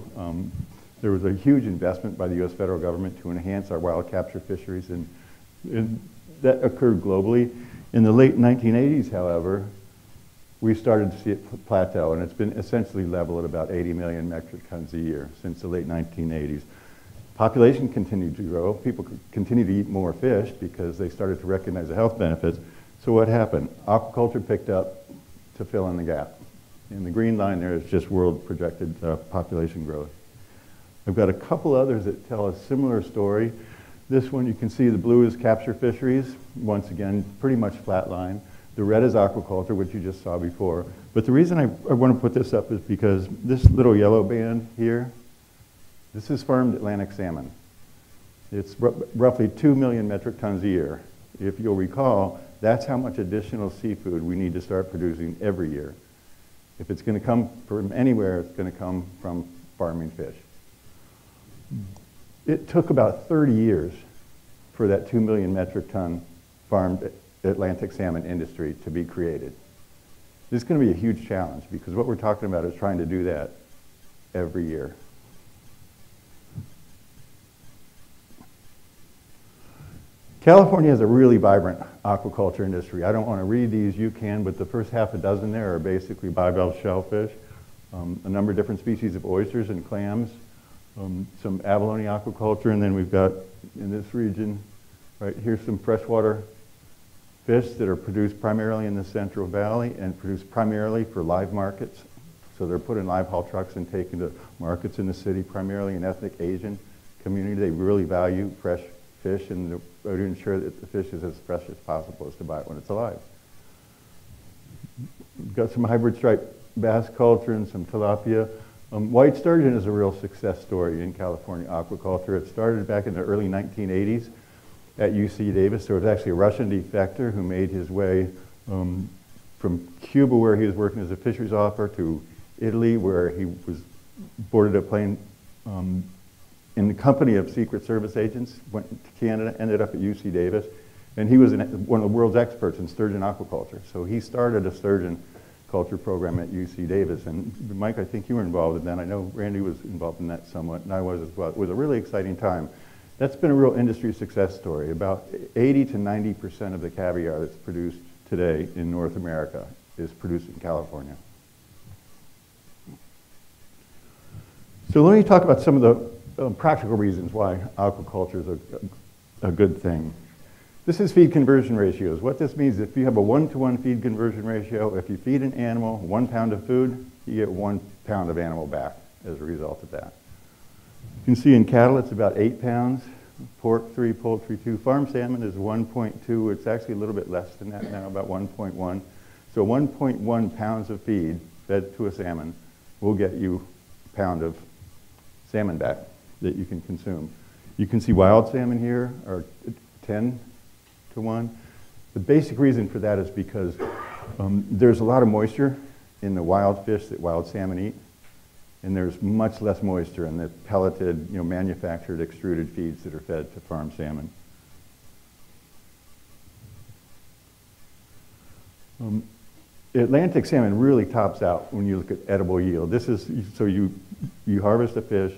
There was a huge investment by the U.S. federal government to enhance our wild capture fisheries, and that occurred globally. In the late 1980s, however, we started to see it plateau, and it's been essentially level at about 80 million metric tons a year since the late 1980s. Population continued to grow. People continued to eat more fish because they started to recognize the health benefits. So what happened? Aquaculture picked up to fill in the gap. And the green line there is just world projected population growth. I've got a couple others that tell a similar story. This one, you can see the blue is capture fisheries. Once again, pretty much flat line. The red is aquaculture, which you just saw before. But the reason I want to put this up is because this little yellow band here, this is farmed Atlantic salmon. It's roughly 2 million metric tons a year. If you'll recall, that's how much additional seafood we need to start producing every year. If it's going to come from anywhere, it's going to come from farming fish. It took about 30 years for that 2 million metric ton farmed Atlantic salmon industry to be created. This is going to be a huge challenge because what we're talking about is trying to do that every year. California has a really vibrant aquaculture industry. I don't want to read these, you can, but the first half a dozen there are basically bivalve shellfish, a number of different species of oysters and clams, some abalone aquaculture, and then we've got, in this region, right, here's some freshwater fish that are produced primarily in the Central Valley and produced primarily for live markets. So they're put in live haul trucks and taken to markets in the city, primarily an ethnic Asian community. They really value fresh fish, and to ensure that the fish is as fresh as possible is to buy it when it's alive. We've got some hybrid striped bass culture and some tilapia. White sturgeon is a real success story in California aquaculture. It started back in the early 1980s at UC Davis. There was actually a Russian defector who made his way from Cuba, where he was working as a fisheries officer, to Italy, where he was boarded a plane in the company of Secret Service agents, went to Canada, ended up at UC Davis, and he was one of the world's experts in sturgeon aquaculture. So he started a sturgeon culture program at UC Davis, and Mike, I think you were involved in that. I know Randy was involved in that somewhat, and I was as well. It was a really exciting time. That's been a real industry success story. About 80 to 90% of the caviar that's produced today in North America is produced in California. So let me talk about some of the practical reasons why aquaculture is a good thing. This is feed conversion ratios. What this means is if you have a 1-to-1 feed conversion ratio, if you feed an animal 1 pound of food, you get 1 pound of animal back as a result of that. You can see in cattle it's about 8 pounds, pork 3, poultry 2. Farm salmon is 1.2. It's actually a little bit less than that now, about 1.1. So 1.1 pounds of feed fed to a salmon will get you a pound of salmon back that you can consume. You can see wild salmon here are 10 to 1. The basic reason for that is because there's a lot of moisture in the wild fish that wild salmon eat, and there's much less moisture in the pelleted, manufactured, extruded feeds that are fed to farm salmon. Atlantic salmon really tops out when you look at edible yield. This is, so you harvest a fish,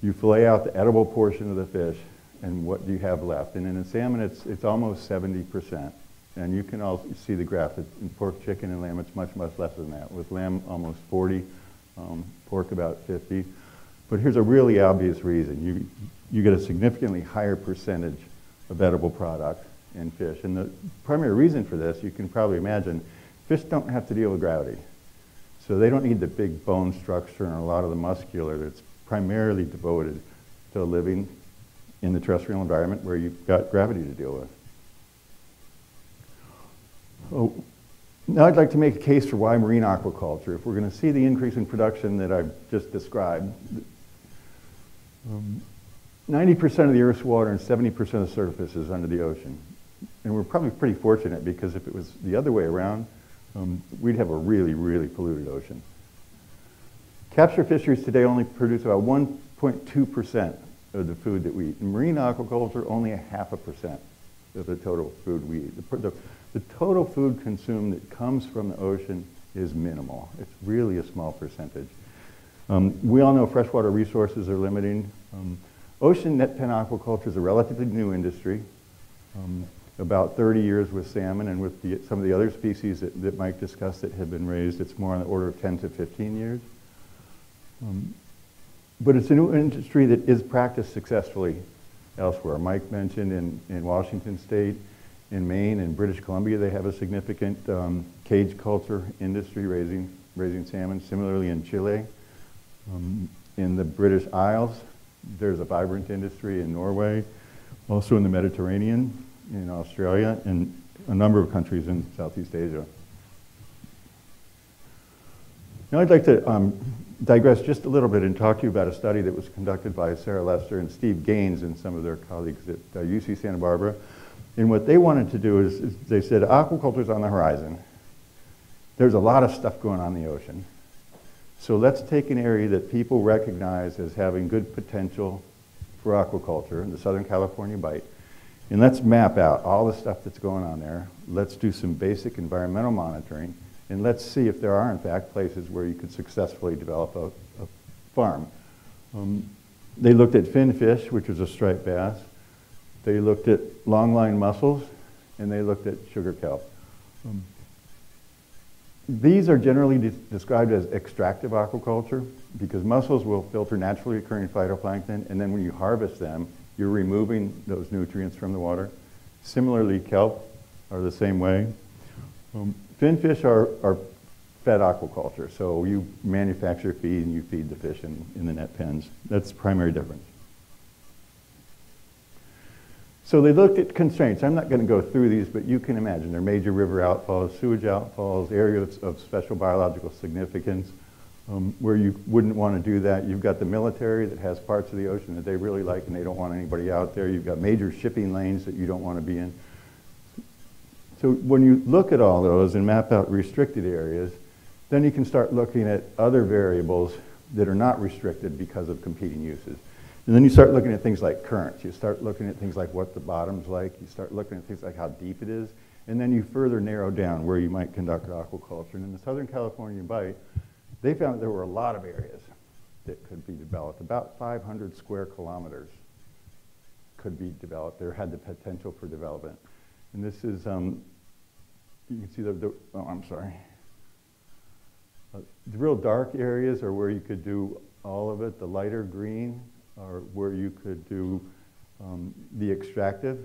you fillet out the edible portion of the fish, and what do you have left? And in a salmon, it's almost 70%. And you can also see the graph. In pork, chicken, and lamb, it's much, much less than that. With lamb, almost 40, pork about 50. But here's a really obvious reason. You get a significantly higher percentage of edible product in fish. And the primary reason for this, you can probably imagine, fish don't have to deal with gravity. So they don't need the big bone structure and a lot of the muscular that's primarily devoted to living in the terrestrial environment where you've got gravity to deal with. Oh, now I'd like to make a case for why marine aquaculture. If we're going to see the increase in production that I've just described, 90% of the Earth's water and 70% of the surface is under the ocean. And we're probably pretty fortunate because if it was the other way around, we'd have a really, really polluted ocean. Capture fisheries today only produce about 1.2% of the food that we eat. In marine aquaculture, only 0.5% of the total food we eat. The total food consumed that comes from the ocean is minimal. It's really a small percentage. We all know freshwater resources are limiting. Ocean net pen aquaculture is a relatively new industry. About 30 years with salmon, and with some of the other species that Mike discussed that have been raised, it's more on the order of 10 to 15 years. But it's a new industry that is practiced successfully elsewhere. Mike mentioned in Washington State, in Maine, and British Columbia, they have a significant cage culture industry raising salmon. Similarly in Chile, in the British Isles, there's a vibrant industry in Norway, also in the Mediterranean, in Australia, and a number of countries in Southeast Asia. Now I'd like to digress just a little bit and talk to you about a study that was conducted by Sarah Lester and Steve Gaines and some of their colleagues at UC Santa Barbara. And what they wanted to do is they said, aquaculture is on the horizon. There's a lot of stuff going on in the ocean. So let's take an area that people recognize as having good potential for aquaculture, the Southern California Bight, and let's map out all the stuff that's going on there. Let's do some basic environmental monitoring, and let's see if there are, in fact, places where you could successfully develop a farm. They looked at finfish, which was a striped bass. They looked at longline mussels, and they looked at sugar kelp. These are generally described as extractive aquaculture because mussels will filter naturally occurring phytoplankton, and then when you harvest them, you're removing those nutrients from the water. Similarly, kelp are the same way. Finfish are fed aquaculture, so you manufacture feed and you feed the fish in the net pens. That's the primary difference. So they looked at constraints. I'm not going to go through these, but you can imagine. There are major river outfalls, sewage outfalls, areas of special biological significance where you wouldn't want to do that. You've got the military that has parts of the ocean that they really like and they don't want anybody out there. You've got major shipping lanes that you don't want to be in. So when you look at all those and map out restricted areas, then you can start looking at other variables that are not restricted because of competing uses. And then you start looking at things like currents. You start looking at things like what the bottom's like. You start looking at things like how deep it is. And then you further narrow down where you might conduct aquaculture. And in the Southern California Bight, they found that there were a lot of areas that could be developed. About 500 square kilometers could be developed. There had the potential for development. And this is, you can see oh, I'm sorry. The real dark areas are where you could do all of it. The lighter green are where you could do the extractive,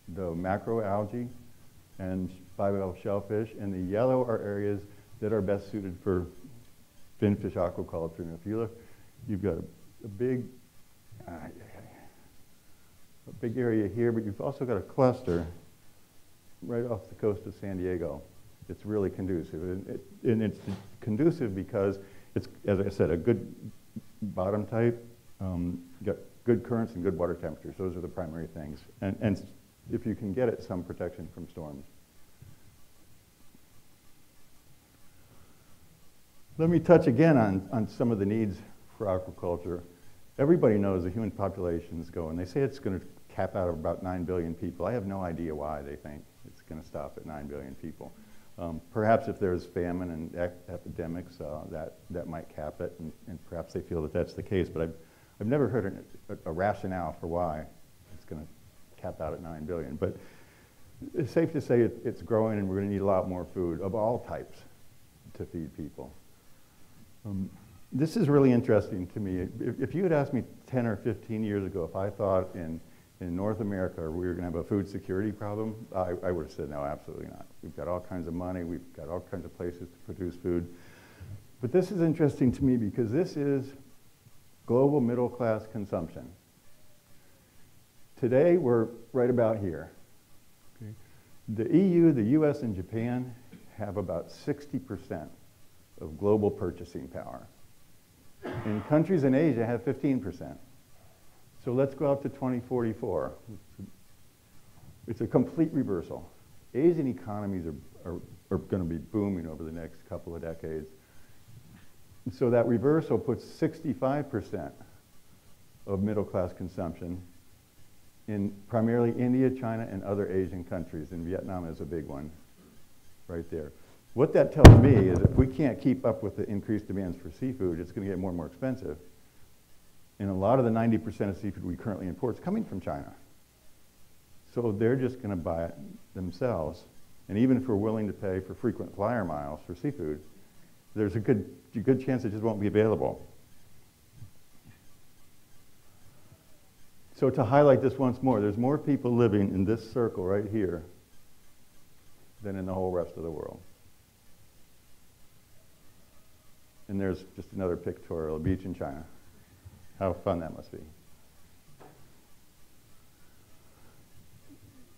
the macroalgae, and bivalve shellfish. And the yellow are areas that are best suited for finfish aquaculture. And if you look, you've got a big area here, but you've also got a cluster right off the coast of San Diego. It's really conducive. And it's conducive because it's, as I said, a good bottom type, got good currents and good water temperatures. Those are the primary things. And if you can get it, some protection from storms. Let me touch again on some of the needs for aquaculture. Everybody knows the human population is going. They say it's going to cap out at about 9 billion people. I have no idea why they think it's going to stop at 9 billion people. Perhaps if there's famine and epidemics, that might cap it, and perhaps they feel that that's the case. But I've never heard a rationale for why it's going to cap out at 9 billion. But it's safe to say it's growing, and we're going to need a lot more food of all types to feed people. This is really interesting to me. If you had asked me 10 or 15 years ago if I thought in North America we were going to have a food security problem, I would have said no, absolutely not. We've got all kinds of money, we've got all kinds of places to produce food. But this is interesting to me because this is global middle class consumption. Today we're right about here. Okay. The EU, the US, and Japan have about 60% of global purchasing power. And countries in Asia have 15%. So let's go up to 2044. It's a complete reversal. Asian economies are going to be booming over the next couple of decades. And so that reversal puts 65% of middle class consumption in primarily India, China, and other Asian countries. And Vietnam is a big one right there. What that tells me is if we can't keep up with the increased demands for seafood, it's going to get more and more expensive. And a lot of the 90% of seafood we currently import is coming from China. So they're just going to buy it themselves. And even if we're willing to pay for frequent flyer miles for seafood, there's a good chance it just won't be available. So to highlight this once more, there's more people living in this circle right here than in the whole rest of the world. And there's just another pictorial, a beach in China. How fun that must be.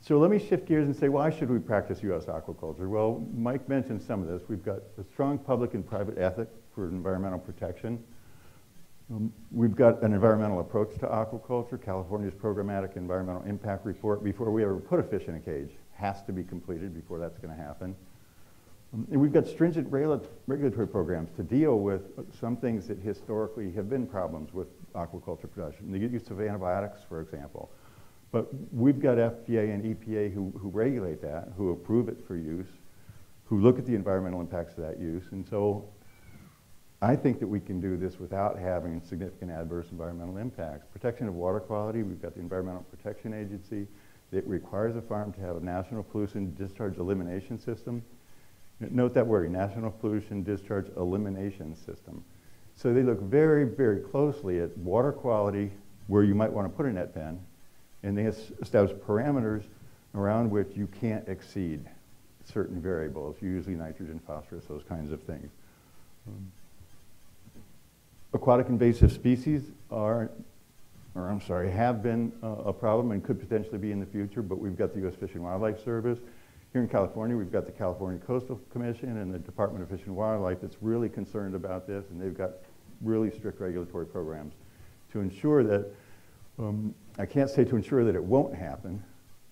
So let me shift gears and say, why should we practice U.S. aquaculture? Well, Mike mentioned some of this. We've got a strong public and private ethic for environmental protection. We've got an environmental approach to aquaculture. California's programmatic environmental impact report, before we ever put a fish in a cage, has to be completed before that's going to happen. And we've got stringent regulatory programs to deal with some things that historically have been problems with aquaculture production. The use of antibiotics, for example. But we've got FDA and EPA who regulate that, who approve it for use, who look at the environmental impacts of that use. And so I think that we can do this without having significant adverse environmental impacts. Protection of water quality, we've got the Environmental Protection Agency. It requires a farm to have a national pollution discharge elimination system. Note that wording, National Pollution Discharge Elimination System. So they look very, very closely at water quality where you might want to put a net pen, and they establish parameters around which you can't exceed certain variables, usually nitrogen, phosphorus, those kinds of things. Aquatic invasive species have been a problem and could potentially be in the future, but we've got the U.S. Fish and Wildlife Service. Here in California, we've got the California Coastal Commission and the Department of Fish and Wildlife that's really concerned about this, and they've got really strict regulatory programs to ensure that, I can't say to ensure that it won't happen,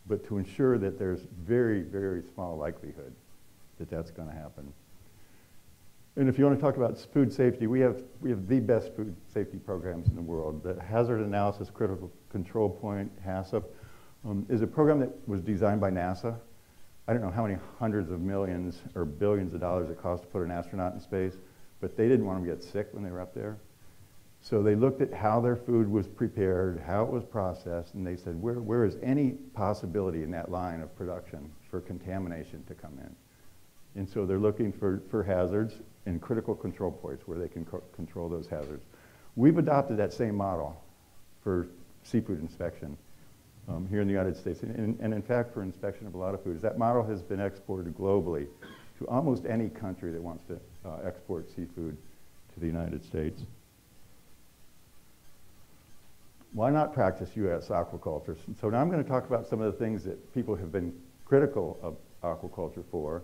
but to ensure that there's very, very small likelihood that that's going to happen. And if you want to talk about food safety, we have the best food safety programs in the world. The Hazard Analysis Critical Control Point, HACCP, is a program that was designed by NASA. I don't know how many hundreds of millions or billions of dollars it costs to put an astronaut in space, but they didn't want them to get sick when they were up there. So they looked at how their food was prepared, how it was processed, and they said, where is any possibility in that line of production for contamination to come in? And so they're looking for hazards and critical control points where they can control those hazards. We've adopted that same model for seafood inspection here in the United States, and in fact for inspection of a lot of foods. That model has been exported globally to almost any country that wants to export seafood to the United States. Why not practice U.S. aquaculture? So now I'm going to talk about some of the things that people have been critical of aquaculture for.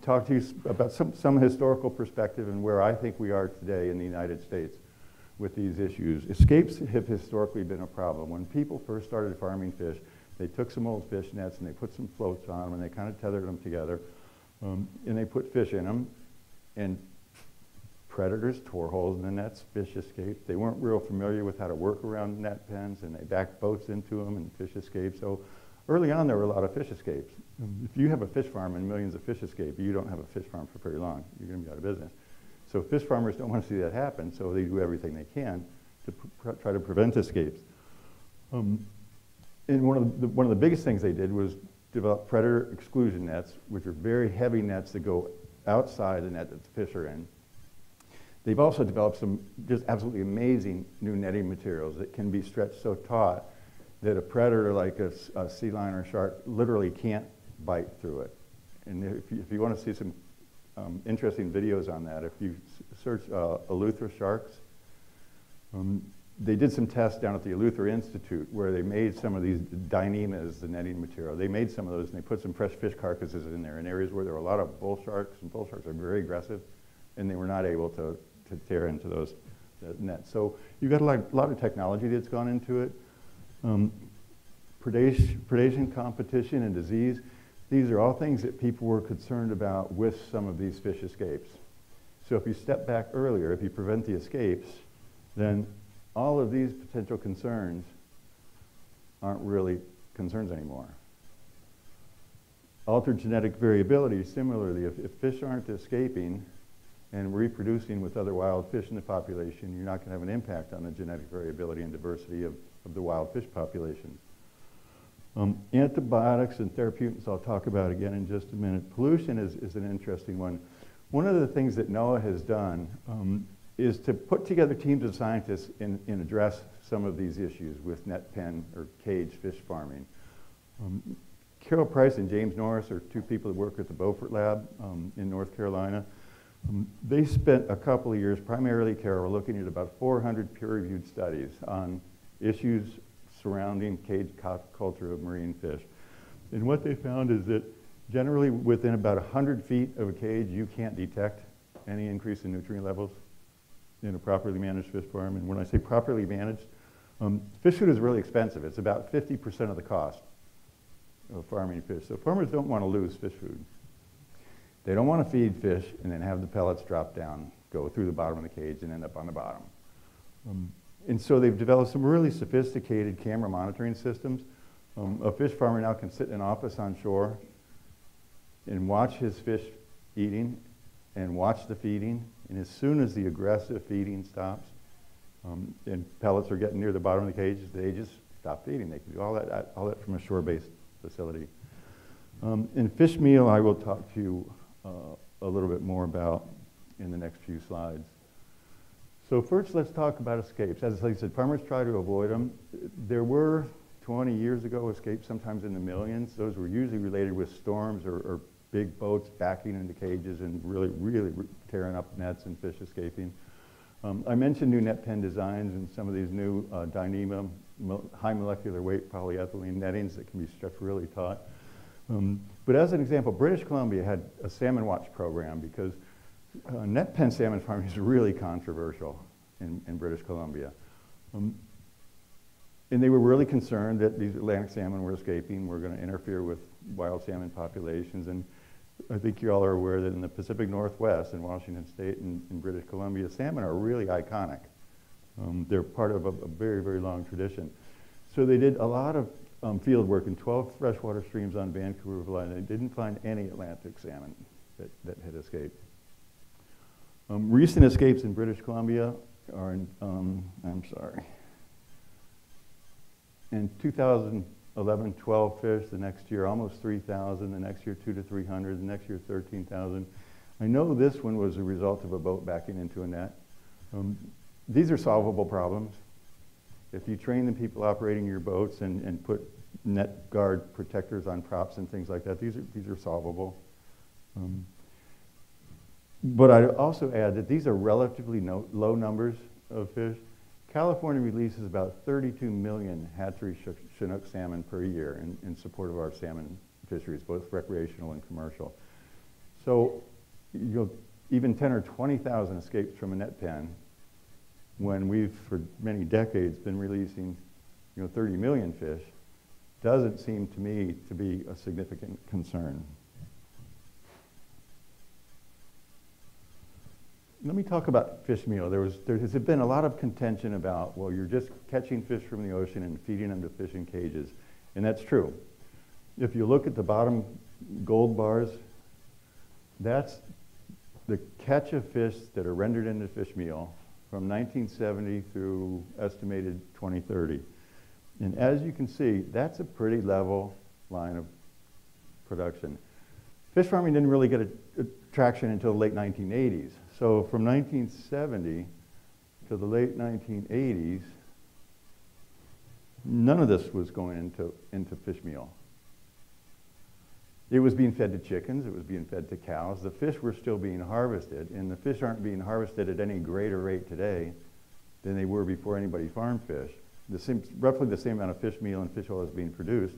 Talk to you about some historical perspective and where I think we are today in the United States with these issues. Escapes have historically been a problem. When people first started farming fish, they took some old fish nets and they put some floats on them and they kind of tethered them together and they put fish in them, and predators tore holes in the nets, fish escaped. They weren't real familiar with how to work around net pens, and they backed boats into them and fish escaped. So early on there were a lot of fish escapes. If you have a fish farm and millions of fish escape, you don't have a fish farm for very long. You're going to be out of business. So fish farmers don't want to see that happen, so they do everything they can to try to prevent escapes. And one of the biggest things they did was develop predator exclusion nets, which are very heavy nets that go outside the net that the fish are in. They've also developed some just absolutely amazing new netting materials that can be stretched so taut that a predator like a sea lion or shark literally can't bite through it. And if you want to see some interesting videos on that, if you search Eleuthera sharks, they did some tests down at the Eleuthera Institute where they made some of these dynemas, the netting material. They made some of those and they put some fresh fish carcasses in there in areas where there were a lot of bull sharks, and bull sharks are very aggressive, and they were not able to tear into those nets. So you've got a lot of technology that's gone into it. Predation, competition, and disease. These are all things that people were concerned about with some of these fish escapes. So if you step back earlier, if you prevent the escapes, then all of these potential concerns aren't really concerns anymore. Altered genetic variability, similarly, if fish aren't escaping and reproducing with other wild fish in the population, you're not going to have an impact on the genetic variability and diversity of the wild fish populations. Antibiotics and therapeutics I'll talk about again in just a minute. Pollution is an interesting one. One of the things that NOAA has done is to put together teams of scientists and address some of these issues with net pen or cage fish farming. Carol Price and James Norris are two people that work at the Beaufort Lab in North Carolina. They spent a couple of years, primarily Carol, looking at about 400 peer-reviewed studies on issues surrounding cage culture of marine fish. And what they found is that generally within about 100 feet of a cage, you can't detect any increase in nutrient levels in a properly managed fish farm. And when I say properly managed, fish food is really expensive. It's about 50% of the cost of farming fish. So farmers don't want to lose fish food. They don't want to feed fish and then have the pellets drop down, go through the bottom of the cage and end up on the bottom. And so they've developed some really sophisticated camera monitoring systems. A fish farmer now can sit in an office on shore and watch his fish eating and watch the feeding. And as soon as the aggressive feeding stops and pellets are getting near the bottom of the cage, they just stop feeding. They can do all that from a shore-based facility. In fish meal, I will talk to you a little bit more about in the next few slides. So first, let's talk about escapes. As I said, farmers try to avoid them. There were 20 years ago escapes, sometimes in the millions. Those were usually related with storms or big boats backing into cages and really tearing up nets and fish escaping. I mentioned new net pen designs and some of these new Dynema, high molecular weight polyethylene nettings that can be stretched really taut. But as an example, British Columbia had a salmon watch program because net pen salmon farming is really controversial in British Columbia. And they were really concerned that these Atlantic salmon were escaping, were going to interfere with wild salmon populations. And I think you all are aware that in the Pacific Northwest, in Washington State and in British Columbia, salmon are really iconic. They're part of a very, very long tradition. So they did a lot of field work in 12 freshwater streams on Vancouver Island. They didn't find any Atlantic salmon that had escaped. Recent escapes in British Columbia are in 2000, 11, 12 fish, the next year almost 3,000, the next year 200 to 300, the next year 13,000. I know this one was a result of a boat backing into a net. These are solvable problems. If you train the people operating your boats and put net guard protectors on props and things like that, these are solvable. But I'd also add that these are relatively low numbers of fish. California releases about 32 million hatchery Chinook salmon per year in support of our salmon fisheries, both recreational and commercial. So even 10 or 20,000 escapes from a net pen, when we've for many decades been releasing 30 million fish, doesn't seem to me to be a significant concern. Let me talk about fish meal. There has been a lot of contention about, well, you're just catching fish from the ocean and feeding them to fishing cages. And that's true. If you look at the bottom gold bars, that's the catch of fish that are rendered into fish meal from 1970 through estimated 2030. And as you can see, that's a pretty level line of production. Fish farming didn't really get a traction until the late 1980s. So from 1970 to the late 1980s, none of this was going into fish meal. It was being fed to chickens, it was being fed to cows. The fish were still being harvested, and the fish aren't being harvested at any greater rate today than they were before anybody farmed fish. Roughly the same amount of fish meal and fish oil is being produced.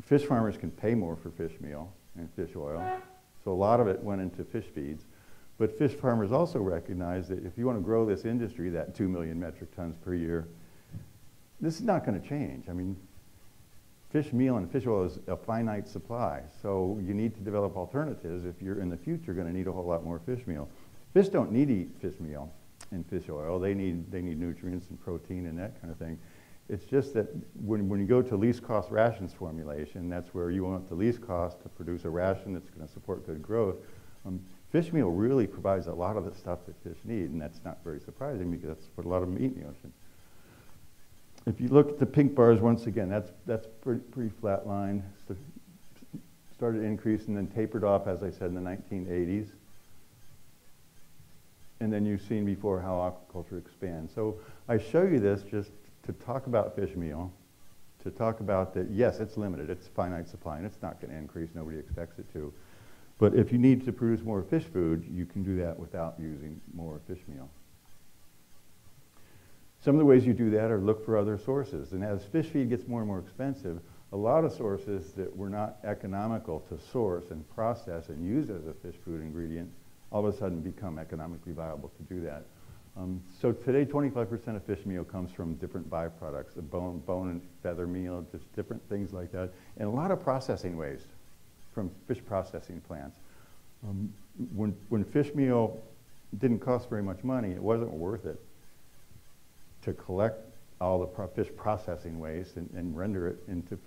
Fish farmers can pay more for fish meal and fish oil, so a lot of it went into fish feeds. But fish farmers also recognize that if you want to grow this industry, that 2 million metric tons per year, this is not going to change. I mean, fish meal and fish oil is a finite supply, so you need to develop alternatives if you're in the future going to need a whole lot more fish meal. Fish don't need to eat fish meal and fish oil. They need nutrients and protein and that kind of thing. It's just that when you go to least cost rations formulation, that's where you want the least cost to produce a ration that's going to support good growth. Fish meal really provides a lot of the stuff that fish need, and that's not very surprising because that's what a lot of them eat in the ocean. If you look at the pink bars, once again, that's pretty flat line. So started to increase and then tapered off, as I said, in the 1980s. And then you've seen before how aquaculture expands. So I show you this just to talk about fish meal, to talk about that, yes, it's limited, it's finite supply, and it's not going to increase, nobody expects it to. But if you need to produce more fish food, you can do that without using more fish meal. Some of the ways you do that are look for other sources. And as fish feed gets more and more expensive, a lot of sources that were not economical to source and process and use as a fish food ingredient all of a sudden become economically viable to do that. So today, 25% of fish meal comes from different byproducts, the bone and feather meal, just different things like that, and a lot of processing waste from fish processing plants. When fish meal didn't cost very much money, it wasn't worth it to collect all the fish processing waste and render it into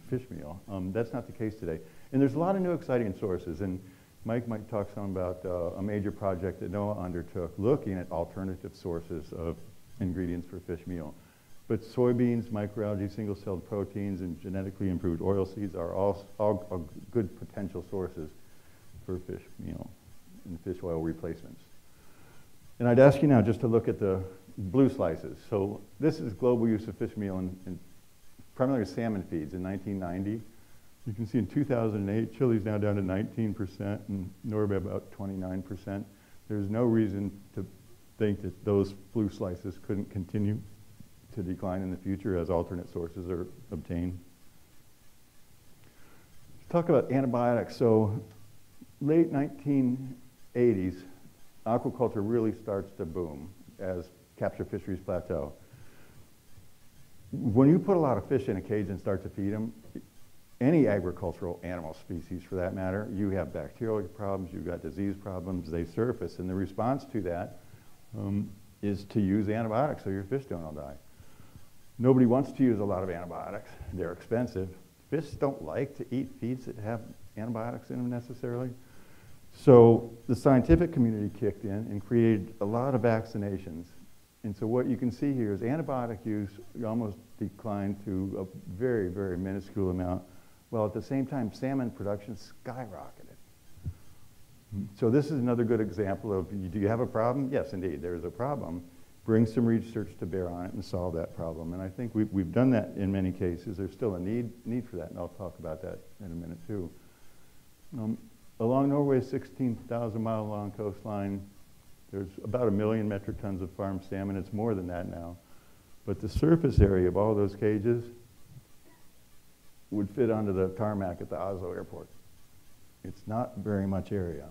fish meal. That's not the case today. And there's a lot of new exciting sources, and Mike might talk some about a major project that NOAA undertook looking at alternative sources of ingredients for fish meal. But soybeans, microalgae, single-celled proteins, and genetically improved oilseeds are all good potential sources for fish meal and fish oil replacements. And I'd ask you now just to look at the blue slices. So this is global use of fish meal in primarily salmon feeds in 1990. You can see in 2008, Chile's now down to 19% and Norway about 29%. There's no reason to think that those blue slices couldn't continue to decline in the future as alternate sources are obtained. Let's talk about antibiotics. So late 1980s, aquaculture really starts to boom as capture fisheries plateau. When you put a lot of fish in a cage and start to feed them, any agricultural animal species for that matter, you have bacterial problems, you've got disease problems, they surface, and the response to that is to use antibiotics so your fish don't all die. Nobody wants to use a lot of antibiotics. They're expensive. Fish don't like to eat feeds that have antibiotics in them necessarily. So the scientific community kicked in and created a lot of vaccinations And so what you can see here is antibiotic use almost declined to a very, very minuscule amount, while at the same time salmon production skyrocketed. So this is another good example of, do you have a problem? Yes, indeed, there is a problem. Bring some research to bear on it and solve that problem. And I think we've done that in many cases. There's still a need for that, and I'll talk about that in a minute too. Along Norway's 16,000-mile long coastline, there's about 1 million metric tons of farmed salmon. It's more than that now. But the surface area of all those cages would fit onto the tarmac at the Oslo airport. It's not very much area.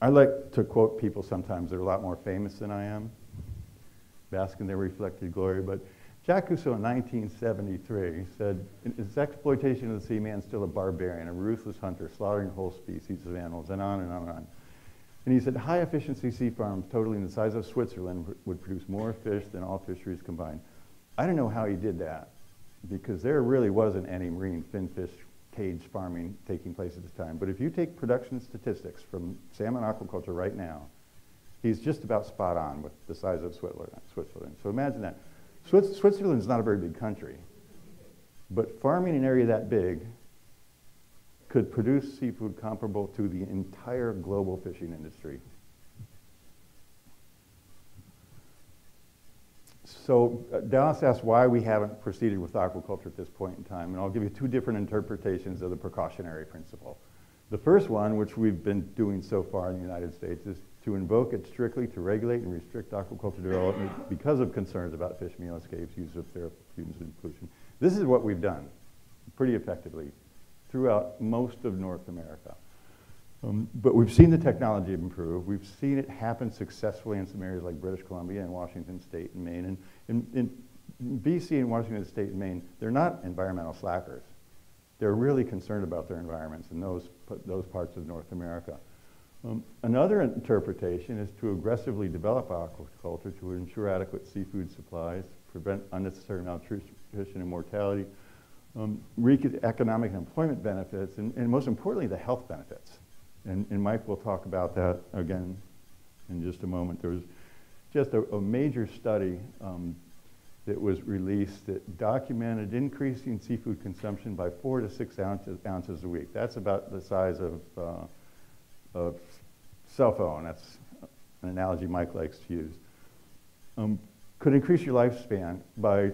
I like to quote people sometimes that are a lot more famous than I am, bask in their reflected glory, but Jacques Cousteau in 1973 said, "Is exploitation of the sea man still a barbarian, a ruthless hunter, slaughtering whole species of animals," and on and on and on. And he said, "High efficiency sea farms totaling the size of Switzerland would produce more fish than all fisheries combined." I don't know how he did that, because there really wasn't any marine finfish cage farming taking place at this time. But if you take production statistics from salmon aquaculture right now, he's just about spot on with the size of Switzerland. So imagine that. Switzerland's not a very big country, but farming an area that big could produce seafood comparable to the entire global fishing industry. So Dallas asked why we haven't proceeded with aquaculture at this point in time, and I'll give you two different interpretations of the precautionary principle. The first one, which we've been doing so far in the United States, is to invoke it strictly to regulate and restrict aquaculture development because of concerns about fish meal escapes, use of therapeutics, and pollution. This is what we've done pretty effectively throughout most of North America. But we've seen the technology improve. We've seen it happen successfully in some areas like British Columbia and Washington State and Maine. And in BC and Washington State and Maine, they're not environmental slackers. They're really concerned about their environments in those parts of North America. Another interpretation is to aggressively develop aquaculture to ensure adequate seafood supplies, prevent unnecessary malnutrition and mortality, reap economic and employment benefits, and most importantly, the health benefits. And Mike will talk about that again in just a moment. There was just a major study that was released that documented increasing seafood consumption by 4 to 6 ounces a week. That's about the size of a cell phone. That's an analogy Mike likes to use. Could increase your lifespan by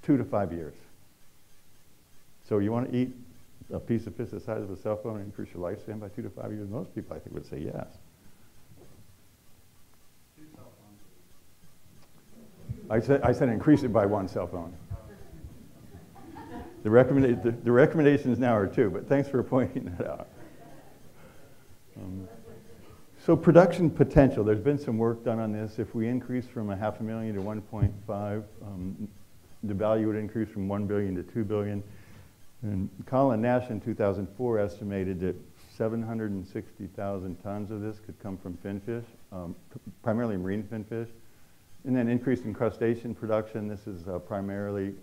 2 to 5 years. So you want to eat a piece of fish the size of a cell phone and increase your lifespan by 2 to 5 years? Most people, I think, would say yes. I said increase it by 1 cell phone. The recommendations now are 2, but thanks for pointing that out. So production potential, there's been some work done on this. If we increase from 500,000 to 1.5, the value would increase from 1 billion to 2 billion. And Colin Nash in 2004 estimated that 760,000 tons of this could come from finfish, primarily marine finfish. And then increased in crustacean production. This is primarily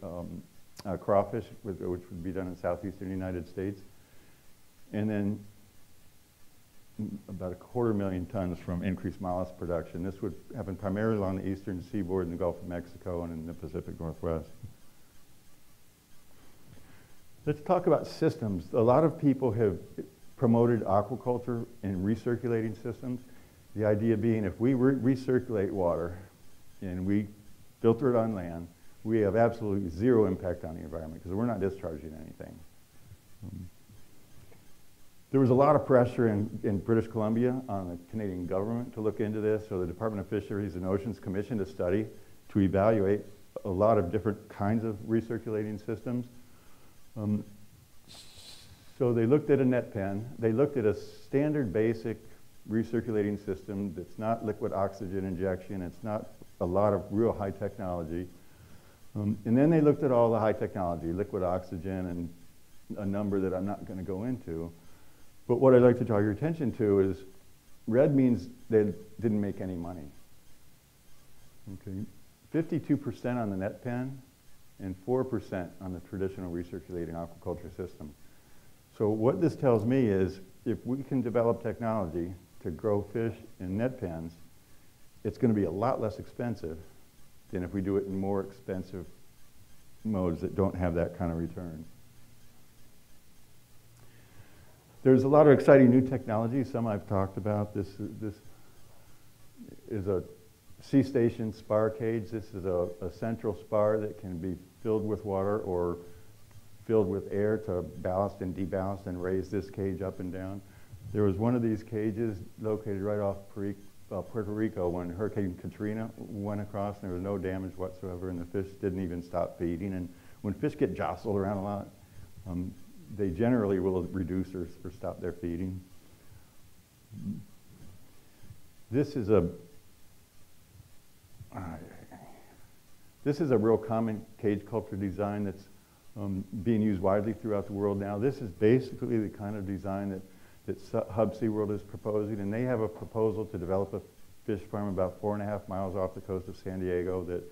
crawfish, which would be done in southeastern United States. And then about 250,000 tons from increased mollusk production. This would happen primarily along the eastern seaboard in the Gulf of Mexico and in the Pacific Northwest. Let's talk about systems. A lot of people have promoted aquaculture in recirculating systems. The idea being if we recirculate water and we filter it on land, we have absolutely zero impact on the environment because we're not discharging anything. There was a lot of pressure in British Columbia on the Canadian government to look into this, so the Department of Fisheries and Oceans commissioned a study to evaluate a lot of different kinds of recirculating systems. So they looked at a net pen. They looked at a standard basic recirculating system that's not liquid oxygen injection. It's not a lot of real high technology. And then they looked at all the high technology, liquid oxygen and a number that I'm not going to go into. But what I'd like to draw your attention to is red means they didn't make any money. Okay, 52% on the net pen and 4% on the traditional recirculating aquaculture system. So what this tells me is if we can develop technology to grow fish in net pens, it's going to be a lot less expensive than if we do it in more expensive modes that don't have that kind of return. There's a lot of exciting new technology. Some I've talked about. This is a sea station spar cage. This is a central spar that can be filled with water or filled with air to ballast and deballast and raise this cage up and down. There was one of these cages located right off Puerto Rico when Hurricane Katrina went across, and there was no damage whatsoever, and the fish didn't even stop feeding. And when fish get jostled around a lot, they generally will reduce or stop their feeding. This is a real common cage culture design that's being used widely throughout the world now. This is basically the kind of design that Hub SeaWorld is proposing, and they have a proposal to develop a fish farm about 4.5 miles off the coast of San Diego that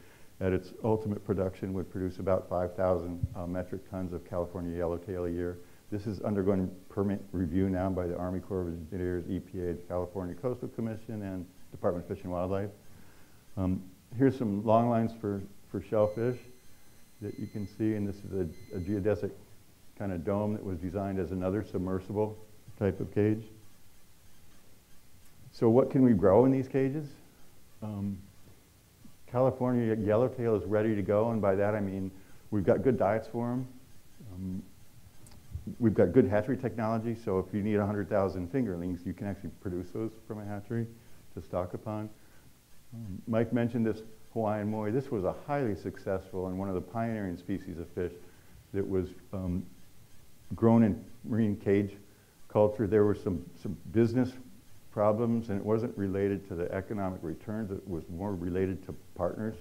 at its ultimate production would produce about 5,000 metric tons of California yellowtail a year. This is undergoing permit review now by the Army Corps of Engineers, EPA, the California Coastal Commission, and Department of Fish and Wildlife. Here's some long lines for shellfish that you can see, and this is a geodesic kind of dome that was designed as another submersible type of cage. So what can we grow in these cages? California yellowtail is ready to go, and by that I mean we've got good diets for them. We've got good hatchery technology, so if you need 100,000 fingerlings, you can actually produce those from a hatchery to stock upon. Mike mentioned this Hawaiian moi. This was a highly successful and one of the pioneering species of fish that was grown in marine cage culture. There were some business problems, and it wasn't related to the economic returns. It was more related to partners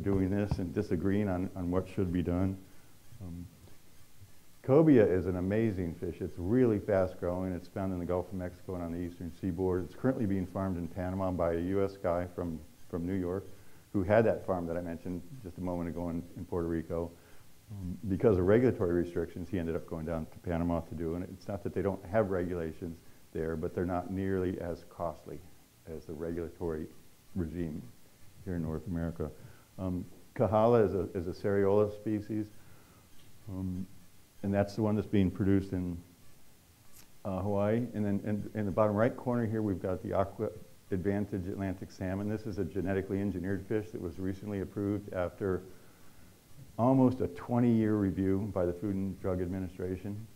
doing this and disagreeing on what should be done. Cobia is an amazing fish. It's really fast growing. It's found in the Gulf of Mexico and on the eastern seaboard. It's currently being farmed in Panama by a U.S. guy from New York who had that farm that I mentioned just a moment ago in Puerto Rico. Because of regulatory restrictions, he ended up going down to Panama to do it. It's not that they don't have regulations there, but they're not nearly as costly as the regulatory regime here in North America. Kahala is a Seriola species, and that's the one that's being produced in Hawaii. And then in the bottom right corner here, we've got the Aqua Advantage Atlantic salmon. This is a genetically engineered fish that was recently approved after almost a 20-year review by the Food and Drug Administration.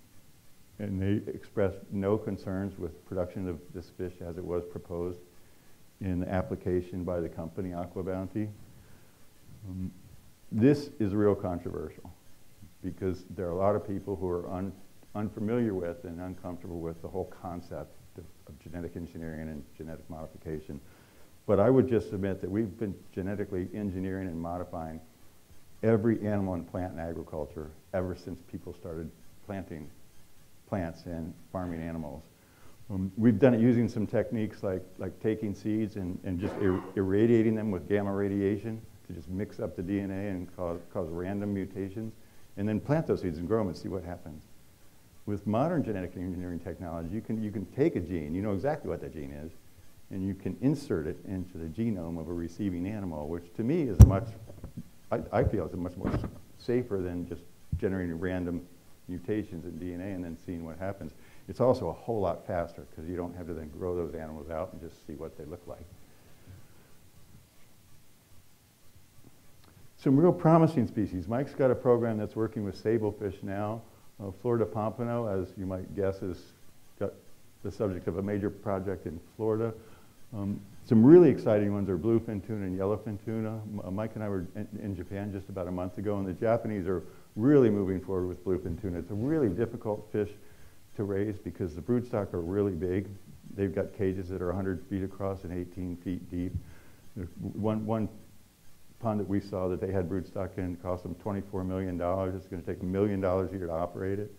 And they expressed no concerns with production of this fish as it was proposed in the application by the company Aqua Bounty. This is real controversial because there are a lot of people who are unfamiliar with and uncomfortable with the whole concept of genetic engineering and genetic modification. But I would just submit that we've been genetically engineering and modifying every animal and plant in agriculture ever since people started planting plants and farming animals. We've done it using some techniques like taking seeds and just irradiating them with gamma radiation to just mix up the DNA and cause random mutations, and then plant those seeds and grow them and see what happens. With modern genetic engineering technology, you can take a gene, you know exactly what that gene is, and you can insert it into the genome of a receiving animal, which to me is I feel it's much more safer than just generating random mutations in DNA and then seeing what happens. It's also a whole lot faster because you don't have to then grow those animals out and just see what they look like. Some real promising species. Mike's got a program that's working with sablefish now. Florida pompano, as you might guess, is got the subject of a major project in Florida. Some really exciting ones are bluefin tuna and yellowfin tuna. Mike and I were in Japan just about a month ago, and the Japanese are really moving forward with bluefin tuna. It's a really difficult fish to raise because the broodstock are really big. They've got cages that are 100 feet across and 18 feet deep. One pond that we saw that they had broodstock in cost them $24 million. It's going to take $1 million a year to operate it.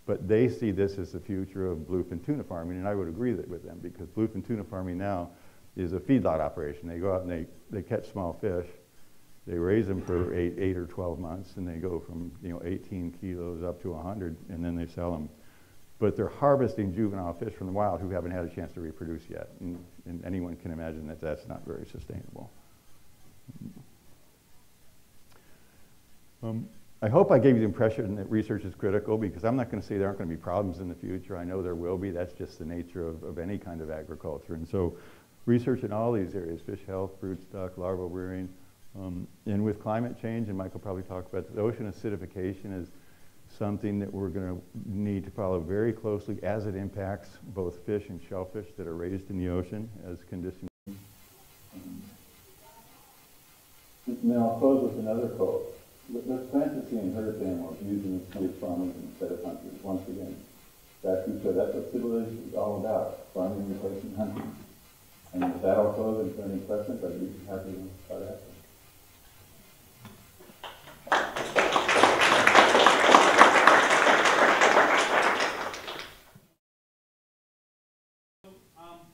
But they see this as the future of bluefin tuna farming, and I would agree with them because bluefin tuna farming now is a feedlot operation. They go out and they catch small fish, They raise them for eight or 12 months, and they go from 18 kilos up to 100, and then they sell them. But they're harvesting juvenile fish from the wild who haven't had a chance to reproduce yet, and anyone can imagine that that's not very sustainable. I hope I gave you the impression that research is critical, because I'm not going to say there aren't going to be problems in the future. I know there will be. That's just the nature of any kind of agriculture. And so research in all these areas, fish health, broodstock, larval rearing, and with climate change, and Michael probably talked about the ocean acidification is something that we're going to need to follow very closely as it impacts both fish and shellfish that are raised in the ocean as conditions. And then I'll close with another quote. Let's plant the seed and herd animals using smooth farming instead of hunters. Once again, back to that's what civilization is all about, farming replacing hunting. And with that, I'll close. And if there are any questions, I'd be happy to start asking.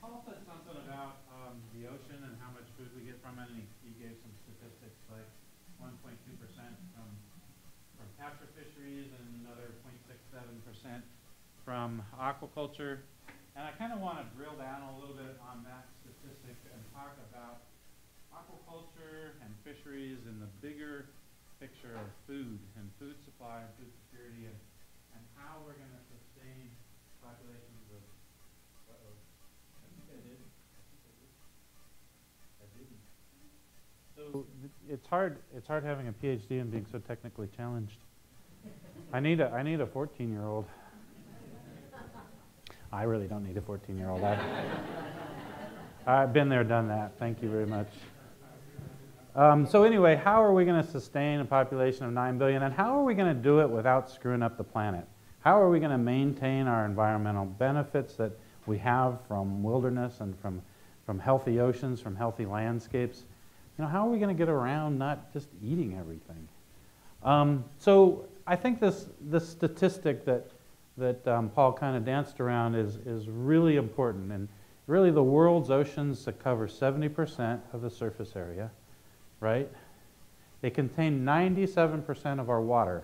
Paul said something about the ocean and how much food we get from it, and he gave some statistics like 1.2% from capture fisheries and another 0.67% from aquaculture. And I kind of want to drill down a little bit on that statistic and talk about aquaculture and fisheries in the bigger picture of food and food supply and food security, and how we're going to sustain populations of, I think I did. I didn't. So it's hard having a PhD and being so technically challenged. I need a 14-year-old. I really don't need a 14-year-old. I've been there, done that. Thank you very much. So anyway, how are we going to sustain a population of 9 billion, and how are we going to do it without screwing up the planet? How are we going to maintain our environmental benefits that we have from wilderness and from healthy oceans, from healthy landscapes? How are we going to get around not just eating everything? So I think this statistic that Paul kind of danced around is really important. And really the world's oceans that cover 70% of the surface area, right? They contain 97% of our water.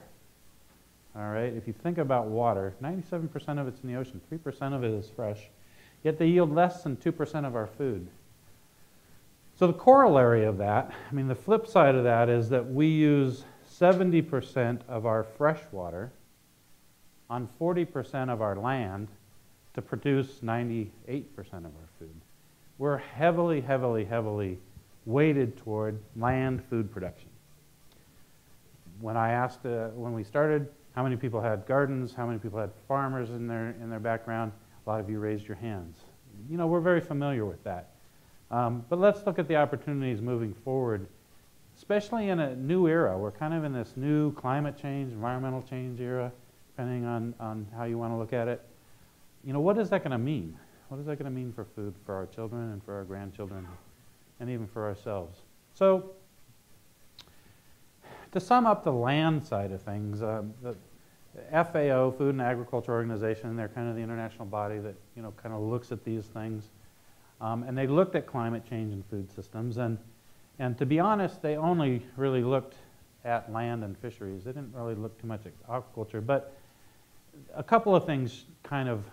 All right, if you think about water, 97% of it's in the ocean, 3% of it is fresh, yet they yield less than 2% of our food. So the corollary of that, the flip side of that is that we use 70% of our fresh water on 40% of our land to produce 98% of our food. We're heavily, heavily, heavily weighted toward land food production. When I asked, when we started, how many people had gardens, how many people had farmers in their background, a lot of you raised your hands. We're very familiar with that. But let's look at the opportunities moving forward, especially in a new era. We're kind of in this new climate change, environmental change era, depending on how you want to look at it. What is that going to mean? What is that going to mean for food for our children and for our grandchildren and even for ourselves? So to sum up the land side of things, the FAO, Food and Agriculture Organization, they're kind of the international body that kind of looks at these things. And they looked at climate change and food systems. And to be honest, they only really looked at land and fisheries. They didn't really look too much at aquaculture. But a couple of things kind of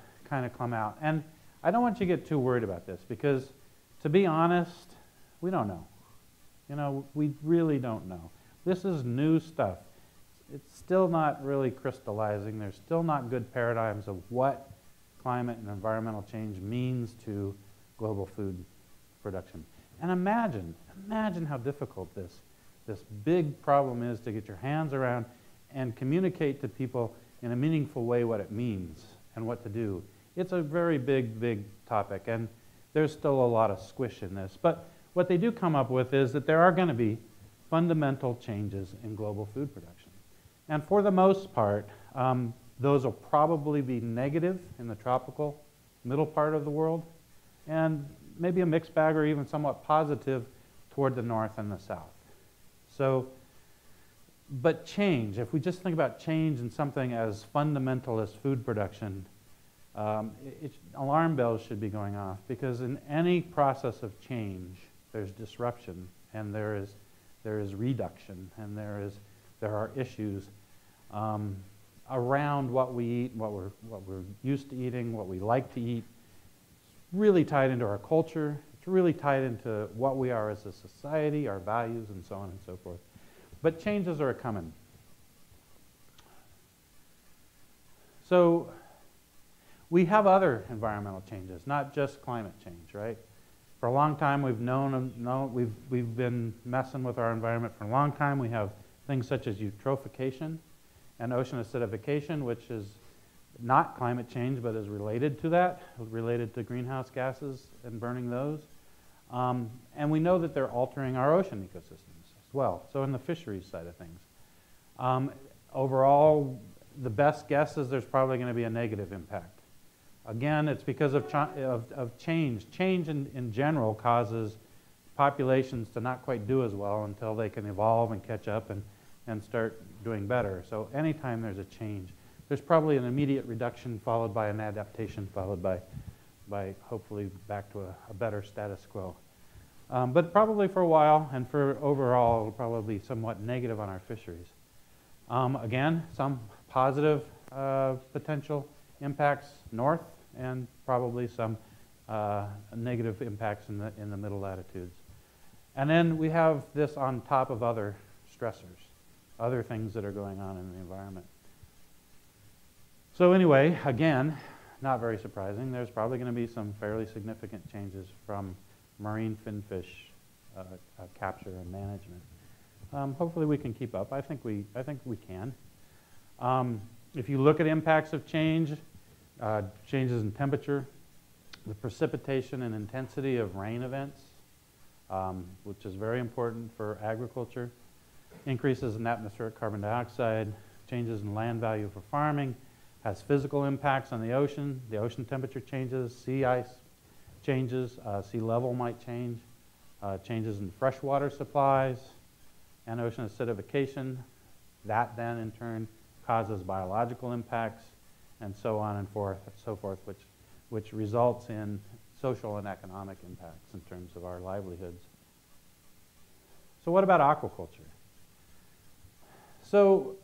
come out. And I don't want you to get too worried about this, because to be honest, we don't know. We really don't know. This is new stuff. It's still not really crystallizing. There's still not good paradigms of what climate and environmental change means to global food production. And imagine how difficult this big problem is to get your hands around and communicate to people in a meaningful way what it means and what to do. It's a very big topic, and there's still a lot of squish in this. But what they do come up with is that there are going to be fundamental changes in global food production. And for the most part, those will probably be negative in the tropical middle part of the world, and maybe a mixed bag or even somewhat positive toward the north and the south. So, but change, if we just think about change in something as fundamental as food production, alarm bells should be going off, because in any process of change, there's disruption and there is there is reduction, and there are issues around what we eat, what we're used to eating, what we like to eat. It's really tied into our culture. It's really tied into what we are as a society, our values, and so on and so forth. But changes are coming. So we have other environmental changes, not just climate change, right? For a long time, we've been messing with our environment for a long time. We have things such as eutrophication and ocean acidification, which is not climate change, but is related to that, related to greenhouse gases and burning those. And we know that they're altering our ocean ecosystems as well. So in the fisheries side of things. Overall, the best guess is there's probably going to be a negative impact. Again, it's because of change. Change in general causes populations to not quite do as well until they can evolve and catch up and start doing better. So anytime there's a change, there's probably an immediate reduction followed by an adaptation, followed by hopefully back to a better status quo. But probably for a while, and for overall, it'll probably be somewhat negative on our fisheries. Again, some positive potential impacts north, and probably some negative impacts in the middle latitudes. And then we have this on top of other stressors, other things that are going on in the environment. So anyway, again, not very surprising, there's probably going to be some fairly significant changes from marine finfish capture and management. Hopefully we can keep up. I think we can. If you look at impacts of change, changes in temperature, the precipitation and intensity of rain events, which is very important for agriculture, increases in atmospheric carbon dioxide, changes in land value for farming, has physical impacts on the ocean temperature changes, sea ice changes, sea level might change, changes in freshwater supplies, and ocean acidification. That then in turn causes biological impacts, and so on and so forth, which results in social and economic impacts in terms of our livelihoods. So what about aquaculture? So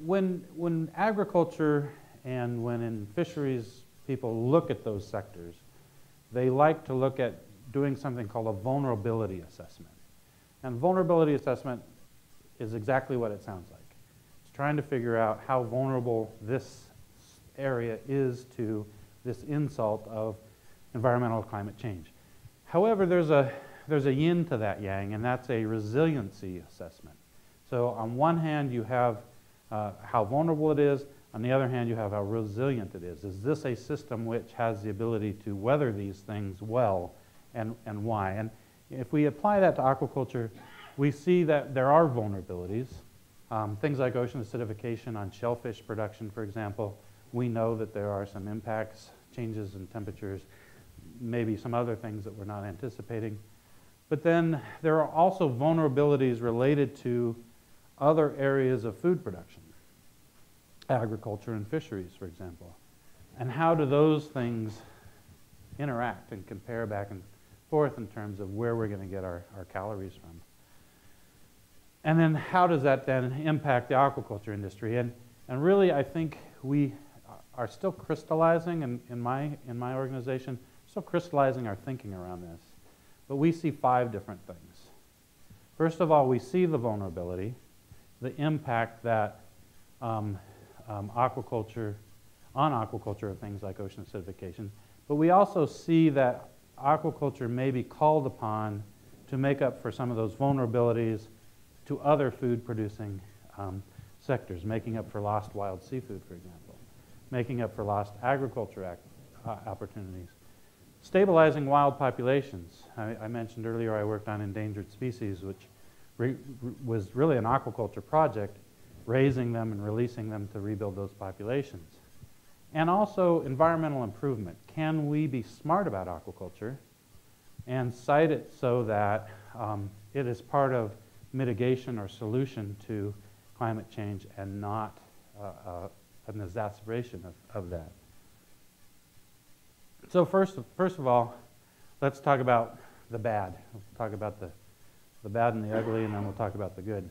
when agriculture and when in fisheries people look at those sectors, they like to look at doing something called a vulnerability assessment. And vulnerability assessment is exactly what it sounds like. It's trying to figure out how vulnerable this area is to this insult of environmental climate change. However, there's a yin to that yang, and that's a resiliency assessment. So on one hand, you have how vulnerable it is. On the other hand, you have how resilient it is. Is this a system which has the ability to weather these things well, and why? And if we apply that to aquaculture, we see that there are vulnerabilities. Things like ocean acidification on shellfish production, for example. We know that there are some impacts, changes in temperatures, maybe some other things that we're not anticipating. But then there are also vulnerabilities related to other areas of food production, agriculture and fisheries, for example. And how do those things interact and compare back and forth in terms of where we're going to get our calories from? And then how does that then impact the aquaculture industry? And really, I think we are still crystallizing in my organization, still crystallizing our thinking around this. But we see 5 different things. First of all, we see the vulnerability, the impact that aquaculture of things like ocean acidification. But we also see that aquaculture may be called upon to make up for some of those vulnerabilities to other food-producing sectors, making up for lost wild seafood, for example, making up for lost agriculture opportunities. Stabilizing wild populations. I mentioned earlier I worked on endangered species, which was really an aquaculture project, raising them and releasing them to rebuild those populations. And also environmental improvement. Can we be smart about aquaculture and site it so that it is part of mitigation or solution to climate change and not an exacerbation of that? So first of all, let's talk about the bad. Let's talk about the bad and the ugly, and then we'll talk about the good.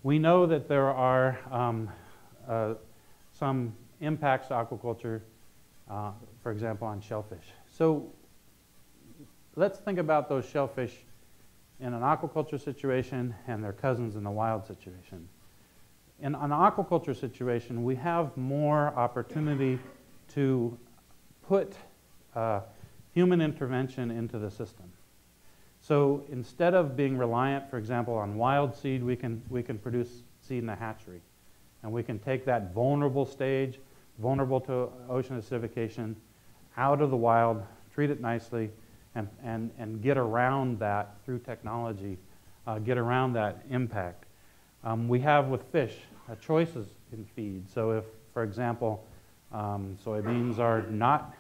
We know that there are some impacts to aquaculture, for example, on shellfish. So let's think about those shellfish in an aquaculture situation and their cousins in the wild situation. In an aquaculture situation, we have more opportunity to put human intervention into the system. So instead of being reliant, for example, on wild seed, we can produce seed in a hatchery. And we can take that vulnerable stage, vulnerable to ocean acidification, out of the wild, treat it nicely, and get around that through technology, get around that impact. We have with fish choices in feed. So if, for example, soybeans are not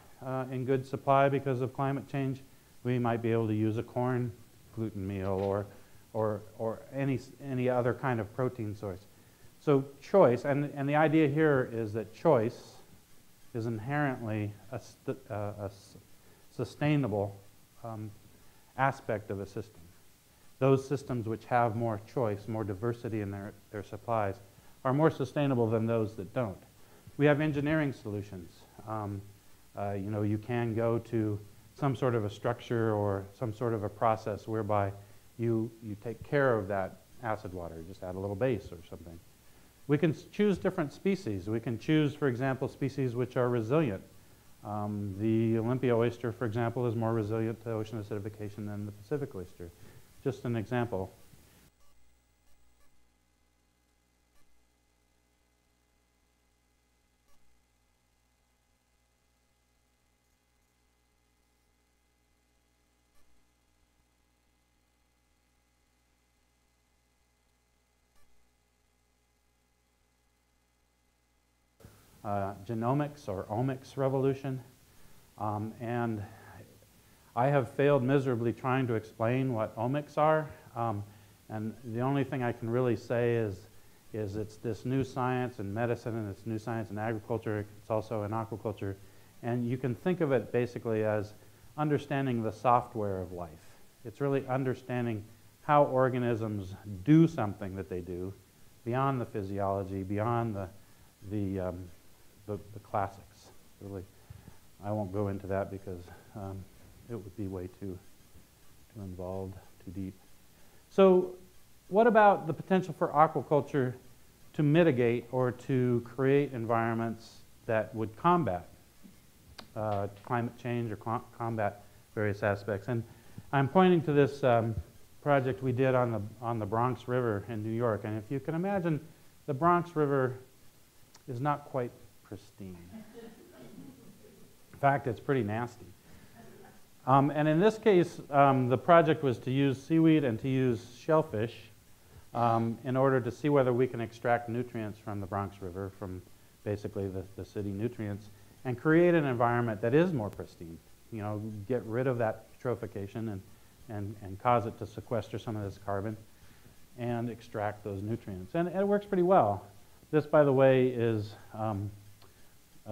in good supply because of climate change, we might be able to use a corn gluten meal or any other kind of protein source. So choice, and the idea here is that choice is inherently a sustainable aspect of a system. Those systems which have more choice, more diversity in their supplies, are more sustainable than those that don't. We have engineering solutions. You know, you can go to some sort of a structure or some sort of a process whereby you take care of that acid water, just add a little base or something. We can choose different species. We can choose, for example, species which are resilient. The Olympia oyster, for example, is more resilient to ocean acidification than the Pacific oyster. Just an example. Genomics or omics revolution, and I have failed miserably trying to explain what omics are, and the only thing I can really say is it's this new science in medicine and it's new science in agriculture, it's also in aquaculture, and you can think of it basically as understanding the software of life. It's really understanding how organisms do something that they do beyond the physiology, beyond the classics. Really, I won't go into that because it would be way too involved, too deep. So what about the potential for aquaculture to mitigate or to create environments that would combat climate change or combat various aspects? And I'm pointing to this project we did on the Bronx River in New York. And if you can imagine, the Bronx River is not quite pristine. In fact, it's pretty nasty. And in this case, the project was to use seaweed and to use shellfish in order to see whether we can extract nutrients from the Bronx River, from basically the city nutrients, and create an environment that is more pristine. You know, get rid of that eutrophication and cause it to sequester some of this carbon and extract those nutrients. And it works pretty well. This, by the way, is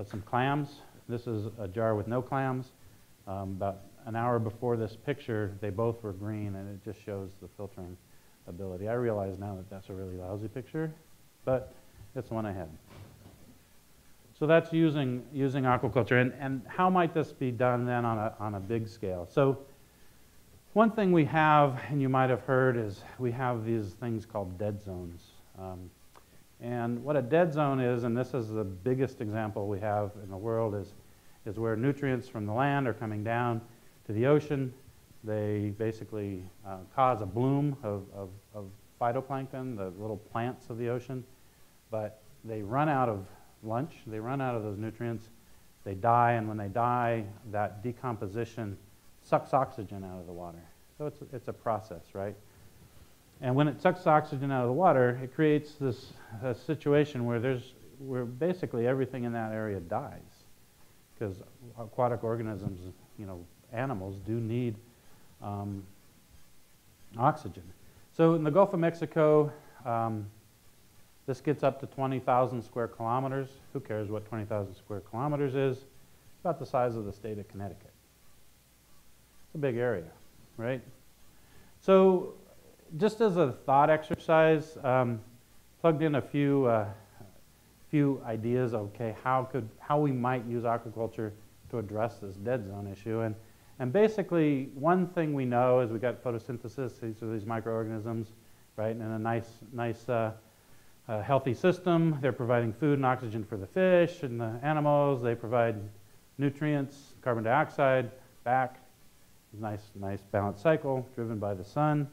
some clams. This is a jar with no clams. About an hour before this picture, they both were green, and it just shows the filtering ability. I realize now that that's a really lousy picture, but it's the one I had. So that's using aquaculture. And how might this be done then on a big scale? So one thing we have, and you might have heard, is we have these things called dead zones. And what a dead zone is, and this is the biggest example we have in the world, is where nutrients from the land are coming down to the ocean. They basically cause a bloom of phytoplankton, the little plants of the ocean, but they run out of lunch, they run out of those nutrients, they die, and when they die, that decomposition sucks oxygen out of the water. So it's a process, right? And when it sucks oxygen out of the water, it creates this situation where basically everything in that area dies, because aquatic organisms, you know, animals do need oxygen. So in the Gulf of Mexico, this gets up to 20,000 square kilometers. Who cares what 20,000 square kilometers is? It's about the size of the state of Connecticut. It's a big area, right? So just as a thought exercise, plugged in a few ideas of, okay, how we might use aquaculture to address this dead zone issue. And basically, one thing we know is we got photosynthesis. These are these microorganisms, right? And a nice healthy system. They're providing food and oxygen for the fish and the animals. They provide nutrients, carbon dioxide back. Nice balanced cycle driven by the sun.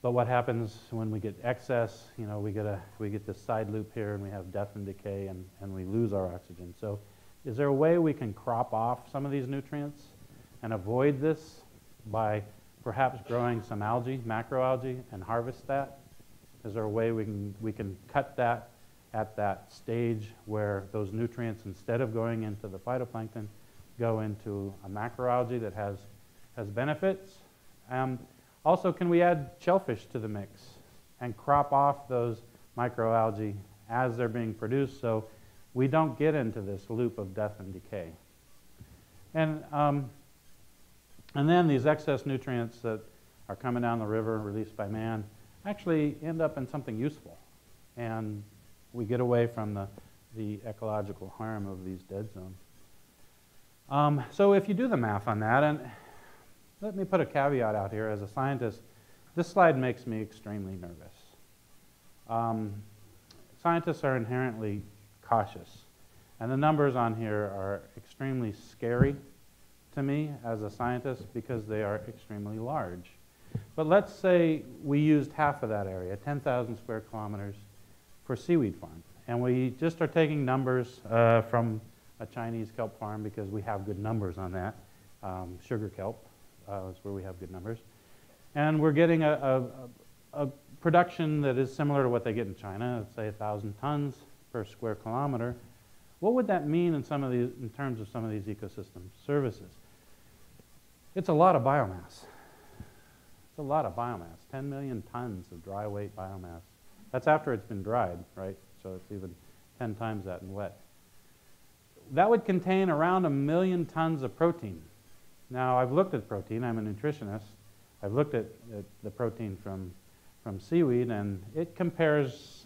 But what happens when we get excess? You know, we get this side loop here, and we have death and decay, and we lose our oxygen. So, is there a way we can crop off some of these nutrients and avoid this by perhaps growing some algae, macroalgae, and harvest that? Is there a way we can cut that at that stage where those nutrients, instead of going into the phytoplankton, go into a macroalgae that has benefits? Also, can we add shellfish to the mix and crop off those microalgae as they're being produced so we don't get into this loop of death and decay? And then these excess nutrients that are coming down the river, released by man, actually end up in something useful. And we get away from the ecological harm of these dead zones. So if you do the math on that, and let me put a caveat out here. As a scientist, this slide makes me extremely nervous. Scientists are inherently cautious, and the numbers on here are extremely scary to me as a scientist because they are extremely large. But let's say we used half of that area, 10,000 square kilometers, for seaweed farm, and we just are taking numbers from a Chinese kelp farm because we have good numbers on that. Sugar kelp is where we have good numbers. And we're getting a production that is similar to what they get in China, let's say 1,000 tons per square kilometer. What would that mean in terms of some of these ecosystem services? It's a lot of biomass. It's a lot of biomass, 10 million tons of dry weight biomass. That's after it's been dried, right? So it's even 10 times that in wet. That would contain around 1 million tons of protein. Now, I've looked at protein. I'm a nutritionist. I've looked at the protein from seaweed, and it compares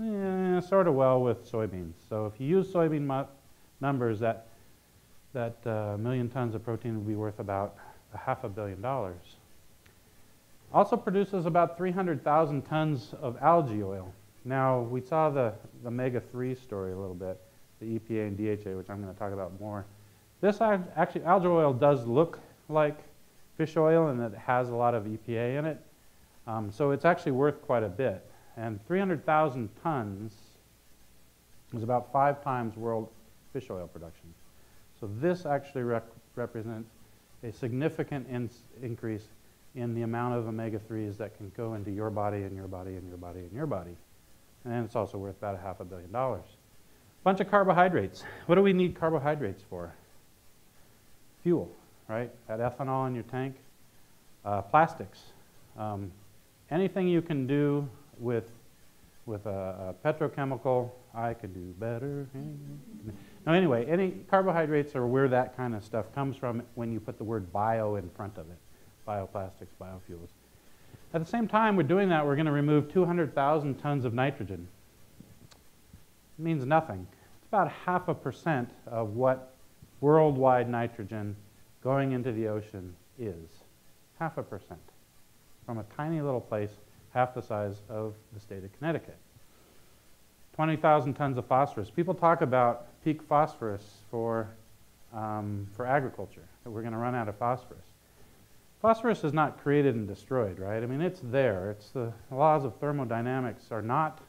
sort of well with soybeans. So if you use soybean numbers, that 1 million tons of protein would be worth about $500 million. Also produces about 300,000 tons of algae oil. Now, we saw the omega-3 story a little bit, the EPA and DHA, which I'm going to talk about more. This actually, algae oil does look like fish oil, and it has a lot of EPA in it. So it's actually worth quite a bit. And 300,000 tons is about 5 times world fish oil production. So this actually represents a significant increase in the amount of omega-3s that can go into your body and your body and your body and your body. And it's also worth about $500 million. Bunch of carbohydrates. What do we need carbohydrates for? Fuel, right? That ethanol in your tank. Plastics. Anything you can do with a petrochemical, I could do better. No, anyway, any carbohydrates are where that kind of stuff comes from when you put the word bio in front of it. Bioplastics, biofuels. At the same time we're doing that, we're going to remove 200,000 tons of nitrogen. It means nothing. It's about 0.5% of what worldwide nitrogen going into the ocean is. 0.5%. From a tiny little place, half the size of the state of Connecticut. 20,000 tons of phosphorus. People talk about peak phosphorus for agriculture, that we're going to run out of phosphorus. Phosphorus is not created and destroyed, right? I mean, it's there. It's the laws of thermodynamics are not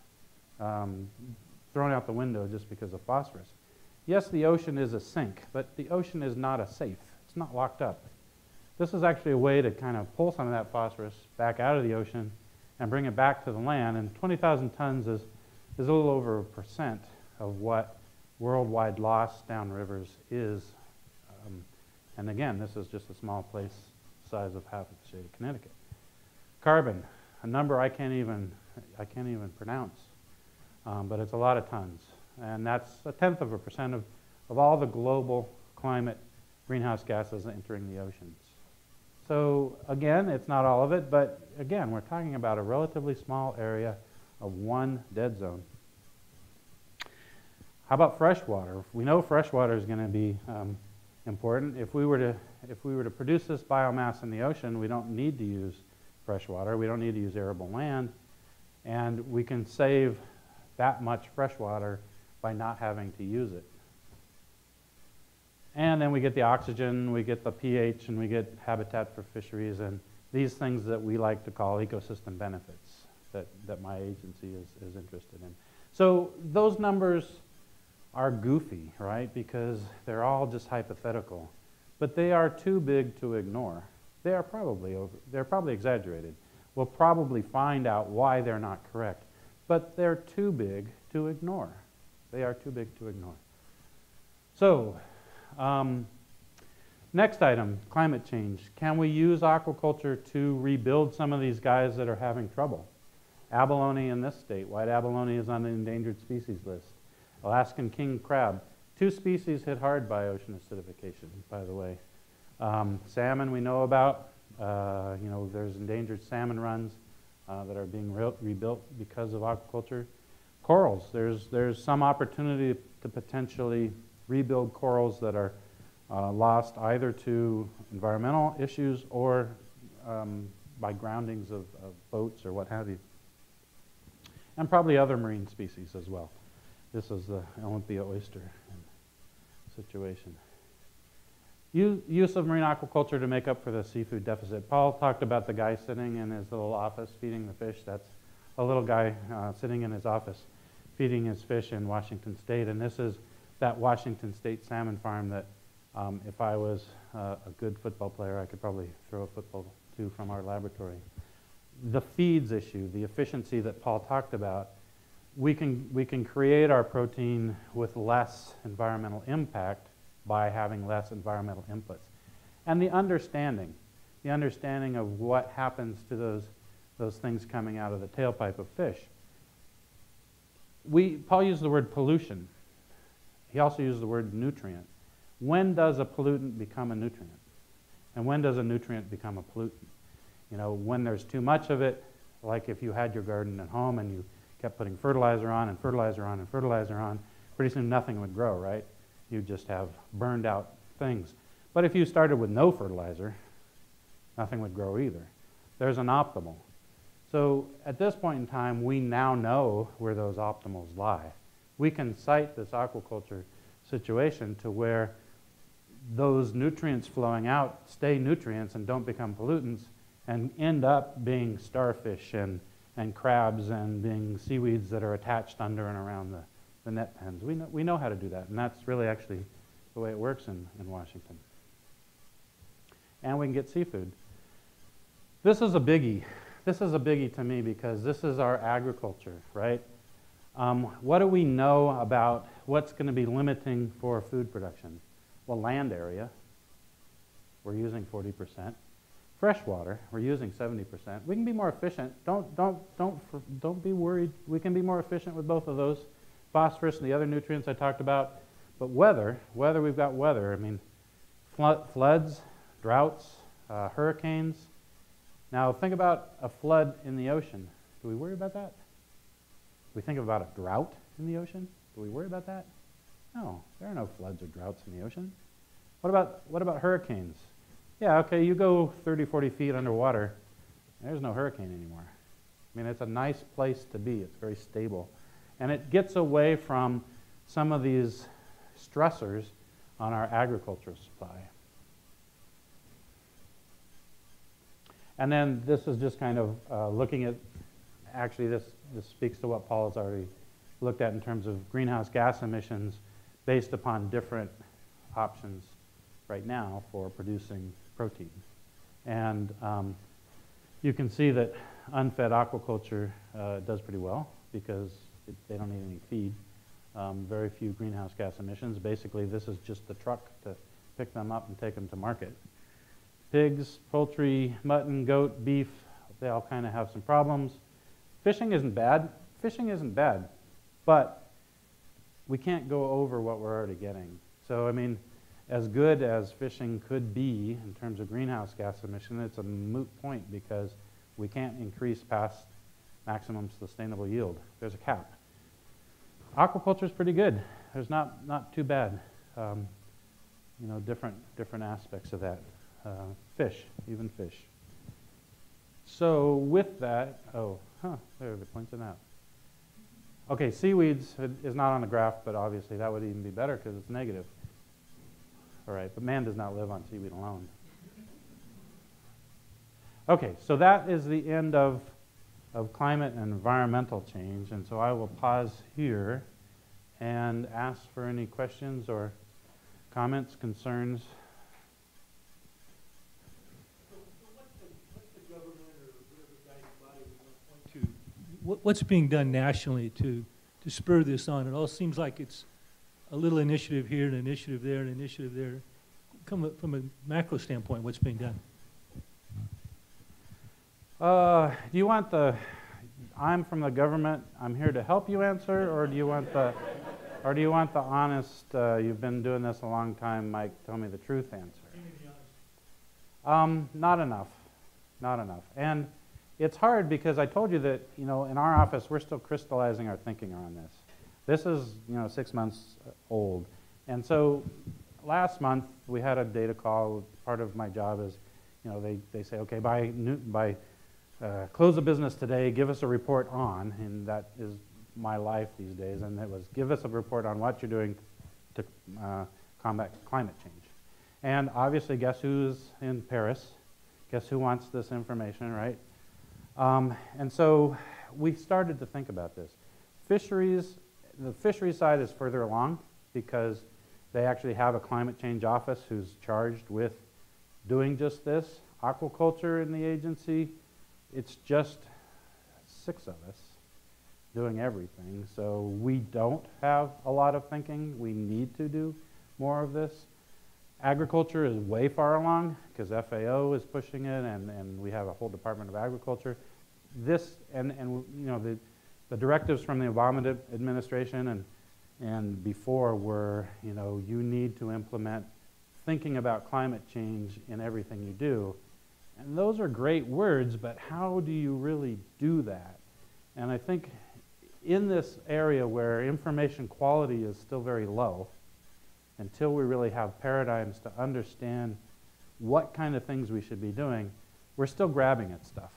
thrown out the window just because of phosphorus. Yes, the ocean is a sink, but the ocean is not a safe. It's not locked up. This is actually a way to kind of pull some of that phosphorus back out of the ocean and bring it back to the land. And 20,000 tons is a little over 1% of what worldwide loss down rivers is. And again, this is just a small place size of half of the state of Connecticut. Carbon, a number I can't even pronounce, but it's a lot of tons. And that's 0.1% of all the global climate greenhouse gases entering the oceans. So again, it's not all of it, but again, we're talking about a relatively small area of one dead zone. How about freshwater? We know freshwater is going to be important. If we were to produce this biomass in the ocean, we don't need to use freshwater. We don't need to use arable land, and we can save that much freshwater by not having to use it. And then we get the oxygen, we get the pH, and we get habitat for fisheries, and these things that we like to call ecosystem benefits that my agency is interested in. So those numbers are goofy, right? Because they're all just hypothetical. But they are too big to ignore. They're probably exaggerated. We'll probably find out why they're not correct. But they're too big to ignore. They are too big to ignore. So, next item, climate change. Can we use aquaculture to rebuild some of these guys that are having trouble? Abalone in this state. White abalone is on the endangered species list. Alaskan king crab. 2 species hit hard by ocean acidification, by the way. Salmon we know about. There's endangered salmon runs that are being rebuilt because of aquaculture. Corals. There's some opportunity to potentially rebuild corals that are lost either to environmental issues or by groundings of boats or what have you. And probably other marine species as well. This is the Olympia oyster situation. Use of marine aquaculture to make up for the seafood deficit. Paul talked about the guy sitting in his little office feeding the fish. That's a little guy sitting in his office feeding his fish in Washington State. And this is that Washington State salmon farm that if I was a good football player, I could probably throw a football to from our laboratory. The feeds issue, the efficiency that Paul talked about, we can create our protein with less environmental impact by having less environmental inputs. And the understanding of what happens to those things coming out of the tailpipe of fish. Paul used the word pollution. He also used the word nutrient. When does a pollutant become a nutrient? And when does a nutrient become a pollutant? When there's too much of it, like if you had your garden at home and you kept putting fertilizer on and fertilizer on and fertilizer on, pretty soon nothing would grow, right? You just have burned out things. But if you started with no fertilizer, nothing would grow either. There's an optimal. So at this point in time, we now know where those optimals lie. We can cite this aquaculture situation to where those nutrients flowing out stay nutrients and don't become pollutants and end up being starfish and crabs and being seaweeds that are attached under and around the net pens. We know how to do that, and that's really actually the way it works in Washington. And we can get seafood. This is a biggie. This is a biggie to me because this is our agriculture, right? What do we know about what's going to be limiting for food production? Well, land area, we're using 40%. Freshwater, we're using 70%. We can be more efficient. Don't be worried. We can be more efficient with both of those. Phosphorus and the other nutrients I talked about. But weather, we've got weather. I mean, floods, droughts, hurricanes. Now think about a flood in the ocean. Do we worry about that? Do we think about a drought in the ocean? Do we worry about that? No, there are no floods or droughts in the ocean. What about hurricanes? Yeah, okay, you go 30, 40 feet underwater, there's no hurricane anymore. I mean, it's a nice place to be. It's very stable. And it gets away from some of these stressors on our agricultural supply. And then this is just kind of looking at, actually this speaks to what Paul has already looked at in terms of greenhouse gas emissions based upon different options right now for producing protein. And you can see that unfed aquaculture does pretty well because they don't need any feed. Very few greenhouse gas emissions. Basically, this is just the truck to pick them up and take them to market. Pigs, poultry, mutton, goat, beef, they all kind of have some problems. Fishing isn't bad. Fishing isn't bad, but we can't go over what we're already getting. So, I mean, as good as fishing could be in terms of greenhouse gas emission, it's a moot point because we can't increase past maximum sustainable yield. There's a cap. Aquaculture is pretty good. There's not too bad. You know, different aspects of that. Fish, even fish. So with that, there it points it out. Okay, seaweeds is not on the graph, but obviously that would even be better because it's negative. All right, but man does not live on seaweed alone. Okay, so that is the end of climate and environmental change, and so I will pause here and ask for any questions or comments, concerns. What's being done nationally to spur this on? It all seems like it's a little initiative here, an initiative there, an initiative there. From a macro standpoint, what's being done? Do you want I'm from the government, I'm here to help you answer, or do you want the honest, you've been doing this a long time, Mike, tell me the truth answer? Not enough. And it's hard because I told you that, you know, in our office, we're still crystallizing our thinking around this. This is, you know, 6 months old. And so last month, we had a data call. Part of my job is, you know, they say, okay, by close of business today, give us a report on, and that is my life these days, and it was give us a report on what you're doing to combat climate change. And obviously, guess who's in Paris? Guess who wants this information, right? And so we started to think about this. Fisheries, the fisheries side is further along because they actually have a climate change office who's charged with doing just this. Aquaculture in the agency, it's just 6 of us doing everything. So we don't have a lot of thinking. We need to do more of this. Agriculture is way far along because FAO is pushing it, and we have a whole Department of Agriculture. This and you know the directives from the Obama administration and before were, you know, you need to implement thinking about climate change in everything you do. And those are great words, but how do you really do that? And I think in this area where information quality is still very low, until we really have paradigms to understand what kind of things we should be doing, we're still grabbing at stuff.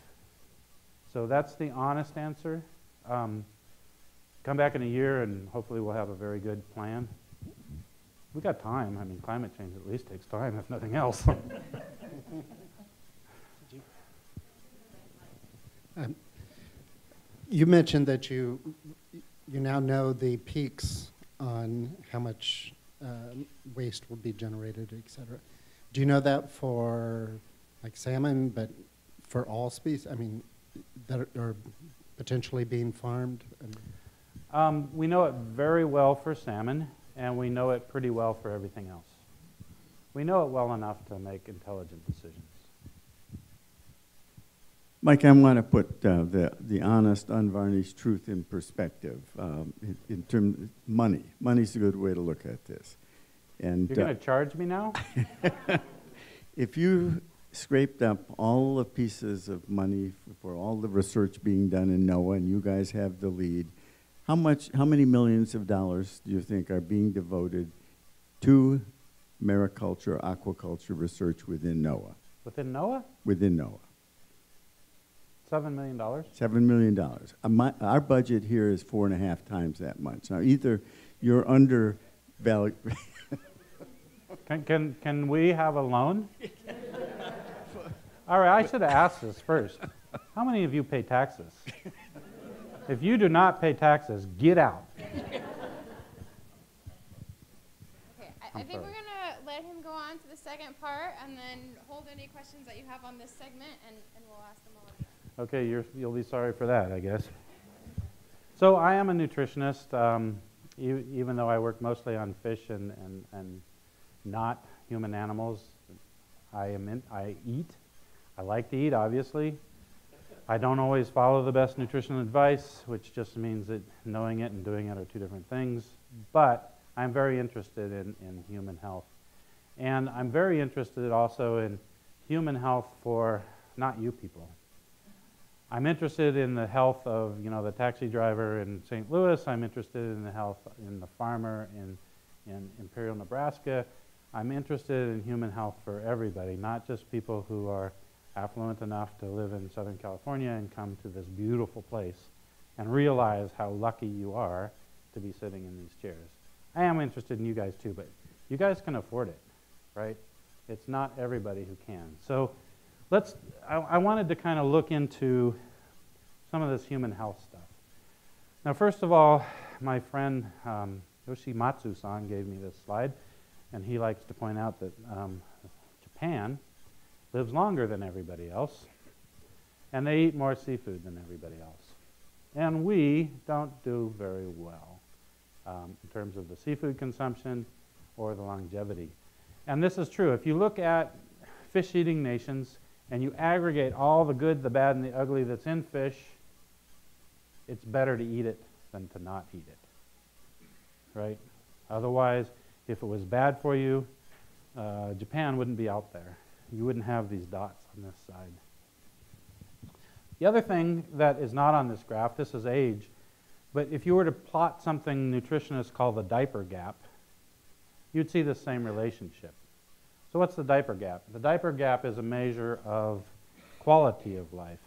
So that's the honest answer. Come back in a year and hopefully we'll have a very good plan. We got time. I mean, climate change at least takes time, if nothing else. You mentioned that you now know the peaks on how much waste will be generated, et cetera. Do you know that for like salmon, but for all species? I mean, that are potentially being farmed? We know it very well for salmon, and we know it pretty well for everything else. We know it well enough to make intelligent decisions. Mike, I want to put the honest, unvarnished truth in perspective. In terms of money, money's a good way to look at this. And you're going to charge me now? If you scraped up all the pieces of money for all the research being done in NOAA, and you guys have the lead, how many millions of dollars do you think are being devoted to mariculture, aquaculture research within NOAA? Within NOAA? Within NOAA. $7 million. $7 million. Our budget here is 4.5 times that much. Now, either you're undervalued. Can we have a loan? All right, I should have asked this first. How many of you pay taxes? If you do not pay taxes, get out. Okay, I think we're going to let him go on to the second part and then hold any questions that you have on this segment, and we'll ask them all at the end. Okay, you'll be sorry for that, I guess. So I am a nutritionist, even though I work mostly on fish and not human animals. I eat. I like to eat, obviously. I don't always follow the best nutritional advice, which just means that knowing it and doing it are two different things. But I'm very interested in human health. And I'm very interested also in human health for not you people. I'm interested in the health of, the taxi driver in St. Louis. I'm interested in the health in the farmer in Imperial, Nebraska. I'm interested in human health for everybody, not just people who are affluent enough to live in Southern California and come to this beautiful place and realize how lucky you are to be sitting in these chairs. I am interested in you guys too, but you guys can afford it, right? It's not everybody who can. So I wanted to kind of look into some of this human health stuff. Now, first of all, my friend Yoshimatsu-san gave me this slide, and he likes to point out that Japan lives longer than everybody else, and they eat more seafood than everybody else. And we don't do very well in terms of the seafood consumption or the longevity. And this is true. If you look at fish-eating nations and you aggregate all the good, the bad, and the ugly that's in fish, it's better to eat it than to not eat it, right? Otherwise, if it was bad for you, Japan wouldn't be out there. You wouldn't have these dots on this side. The other thing that is not on this graph, this is age, but if you were to plot something nutritionists call the diaper gap, you'd see the same relationship. So what's the diaper gap? The diaper gap is a measure of quality of life.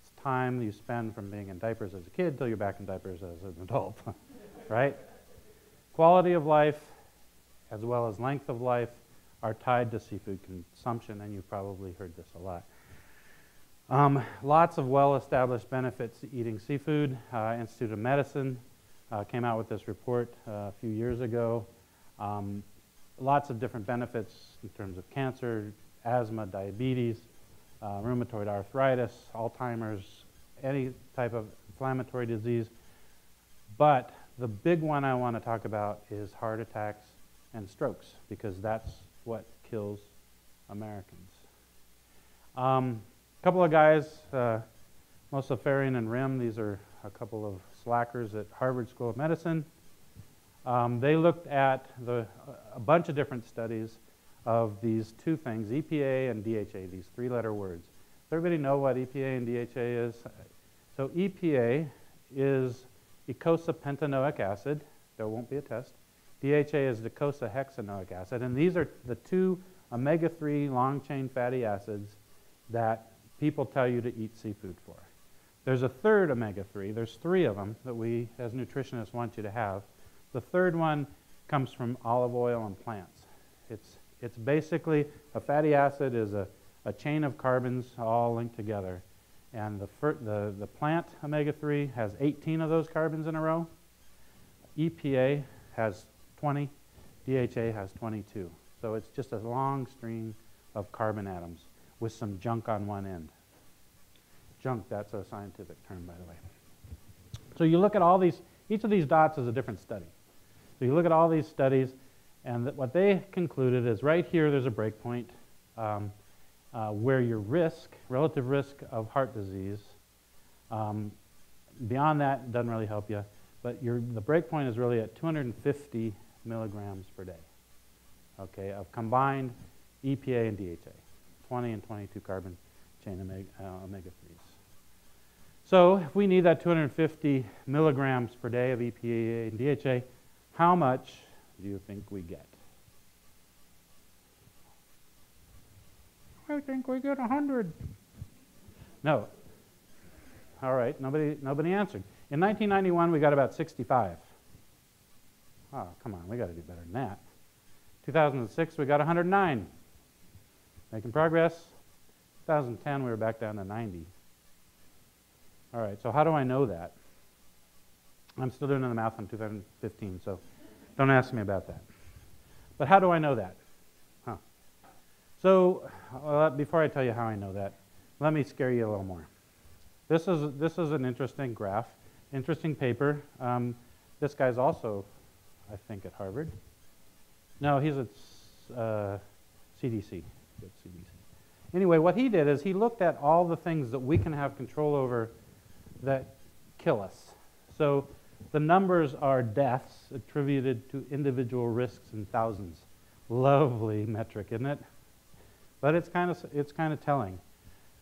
It's time you spend from being in diapers as a kid till you're back in diapers as an adult, right? Quality of life as well as length of life are tied to seafood consumption, and you've probably heard this a lot. Lots of well-established benefits to eating seafood. Institute of Medicine came out with this report a few years ago. Lots of different benefits in terms of cancer, asthma, diabetes, rheumatoid arthritis, Alzheimer's, any type of inflammatory disease. But the big one I want to talk about is heart attacks and strokes, because that's what kills Americans. A couple of guys, Mosafarian and Rim, these are a couple of slackers at Harvard School of Medicine. They looked at a bunch of different studies of these two things, EPA and DHA, these three-letter words. Does everybody know what EPA and DHA is? So EPA is eicosapentaenoic acid. There won't be a test. DHA is docosahexaenoic acid, and these are the two omega-3 long-chain fatty acids that people tell you to eat seafood for. There's a third omega-3. There's three of them that we, as nutritionists, want you to have. The third one comes from olive oil and plants. It's basically, a fatty acid is a chain of carbons all linked together. And the plant omega-3 has 18 of those carbons in a row. EPA has 20. DHA has 22. So it's just a long string of carbon atoms with some junk on one end. Junk, that's a scientific term, by the way. So you look at all these, each of these dots is a different study. So you look at all these studies, and what they concluded is right here there's a breakpoint where your risk, relative risk of heart disease, beyond that it doesn't really help you, but the breakpoint is really at 250 milligrams per day, okay, of combined EPA and DHA, 20 and 22 carbon chain omega-3s. So if we need that 250 milligrams per day of EPA and DHA, how much do you think we get? I think we get 100. No. All right, nobody answered. In 1991, we got about 65. Oh, come on, we got to do better than that. 2006, we got 109. Making progress. 2010, we were back down to 90. All right, so how do I know that? I'm still doing the math on 2015, so don't ask me about that. But how do I know that? Huh. So before I tell you how I know that, let me scare you a little more. This is an interesting graph, interesting paper. This guy's also, I think, at Harvard. No, he's at CDC. Anyway, what he did is he looked at all the things that we can have control over that kill us. So the numbers are deaths attributed to individual risks in thousands, Lovely metric, isn't it? But it's kind of telling.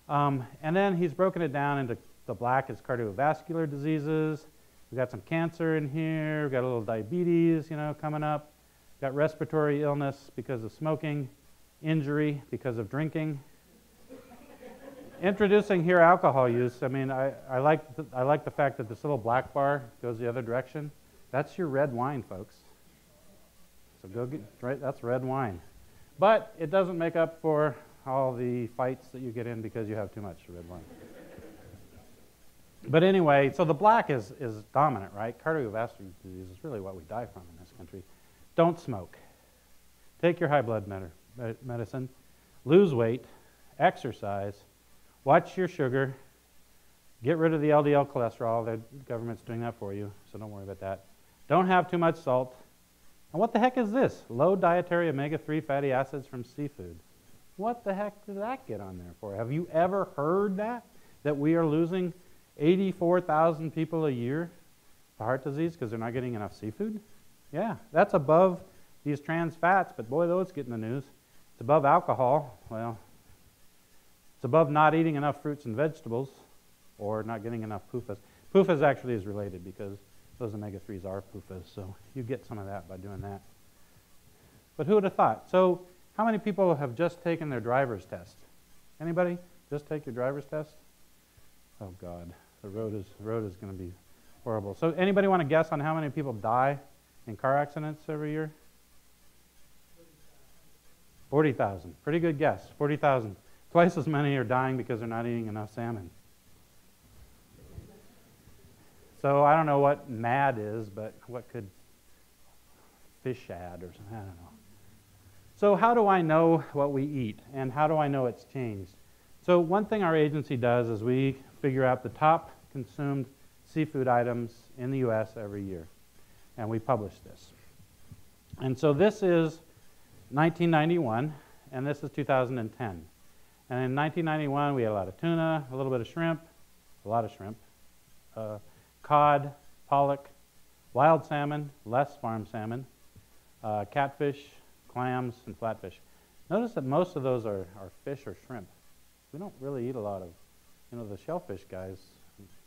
And then he's broken it down into the black is cardiovascular diseases. We've got some cancer in here. We've got a little diabetes, coming up. We've got respiratory illness because of smoking, injury because of drinking. Introducing here alcohol use. I mean, I like the fact that this little black bar goes the other direction. That's your red wine, folks. So go get, right, that's red wine. But it doesn't make up for all the fights that you get in because you have too much red wine. But anyway, so the black is dominant, right? Cardiovascular disease is really what we die from in this country. Don't smoke. Take your high blood medicine. Lose weight. Exercise. Watch your sugar. Get rid of the LDL cholesterol. The government's doing that for you, so don't worry about that. Don't have too much salt. And what the heck is this? Low dietary omega-3 fatty acids from seafood. What the heck does that get on there for? Have you ever heard that? That we are losing 84,000 people a year to heart disease because they're not getting enough seafood? Yeah, that's above these trans fats, but boy, those get in the news. It's above alcohol. Well, it's above not eating enough fruits and vegetables or not getting enough PUFAs. PUFAs actually is related because those omega-3s are PUFAs, so you get some of that by doing that. But who would have thought? So how many people have just taken their driver's test? Anybody? Just take your driver's test? Oh God, the road is going to be horrible. So anybody want to guess on how many people die in car accidents every year? 40,000. Pretty good guess. 40,000. Twice as many are dying because they're not eating enough salmon. So I don't know what MAD is, but what could fish add or something? I don't know. So how do I know what we eat, and how do I know it's changed? So one thing our agency does is we figure out the top consumed seafood items in the U.S. every year, and we publish this. And so this is 1991, and this is 2010. And in 1991, we had a lot of tuna, a little bit of shrimp, a lot of shrimp, cod, pollock, wild salmon, less farm salmon, catfish, clams, and flatfish. Notice that most of those are fish or shrimp. We don't really eat a lot of, the shellfish guys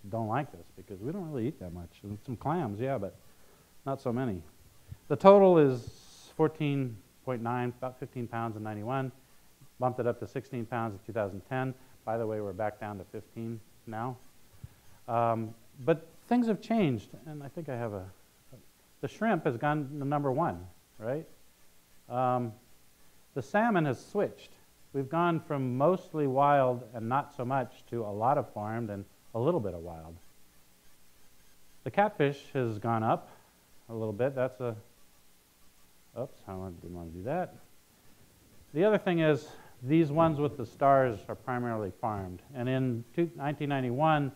don't like this because we don't really eat that much. And some clams, yeah, but not so many. The total is 14.9, about 15 pounds in 91. Bumped it up to 16 pounds in 2010. By the way, we're back down to 15 now. But things have changed, and I think I have the shrimp has gone to number one, right? The salmon has switched. We've gone from mostly wild and not so much to a lot of farmed and a little bit of wild. The catfish has gone up a little bit. That's a, oops, I didn't want to do that. The other thing is these ones with the stars are primarily farmed. And in 1991,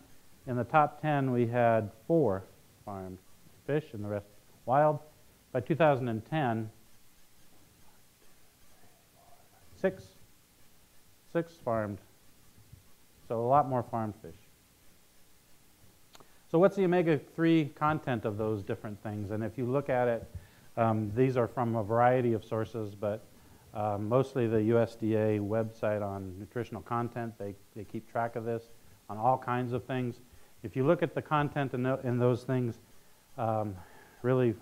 in the top 10, we had 4 farmed fish and the rest wild. By 2010, 6 farmed. So a lot more farmed fish. So what's the omega-3 content of those different things? And if you look at it, these are from a variety of sources, but mostly the USDA website on nutritional content. They keep track of this on all kinds of things. If you look at the content in those things, really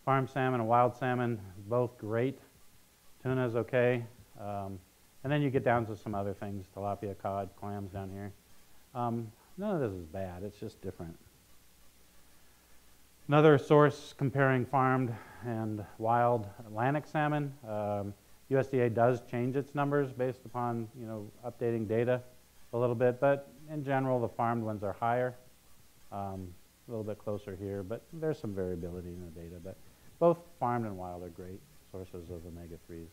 farm salmon and wild salmon, both great. Tuna is okay. And then you get down to some other things, tilapia, cod, clams down here. None of this is bad, it's just different. Another source comparing farmed and wild Atlantic salmon. USDA does change its numbers based upon updating data a little bit, but in general the farmed ones are higher, a little bit closer here, but there's some variability in the data. But both farmed and wild are great sources of omega-3s.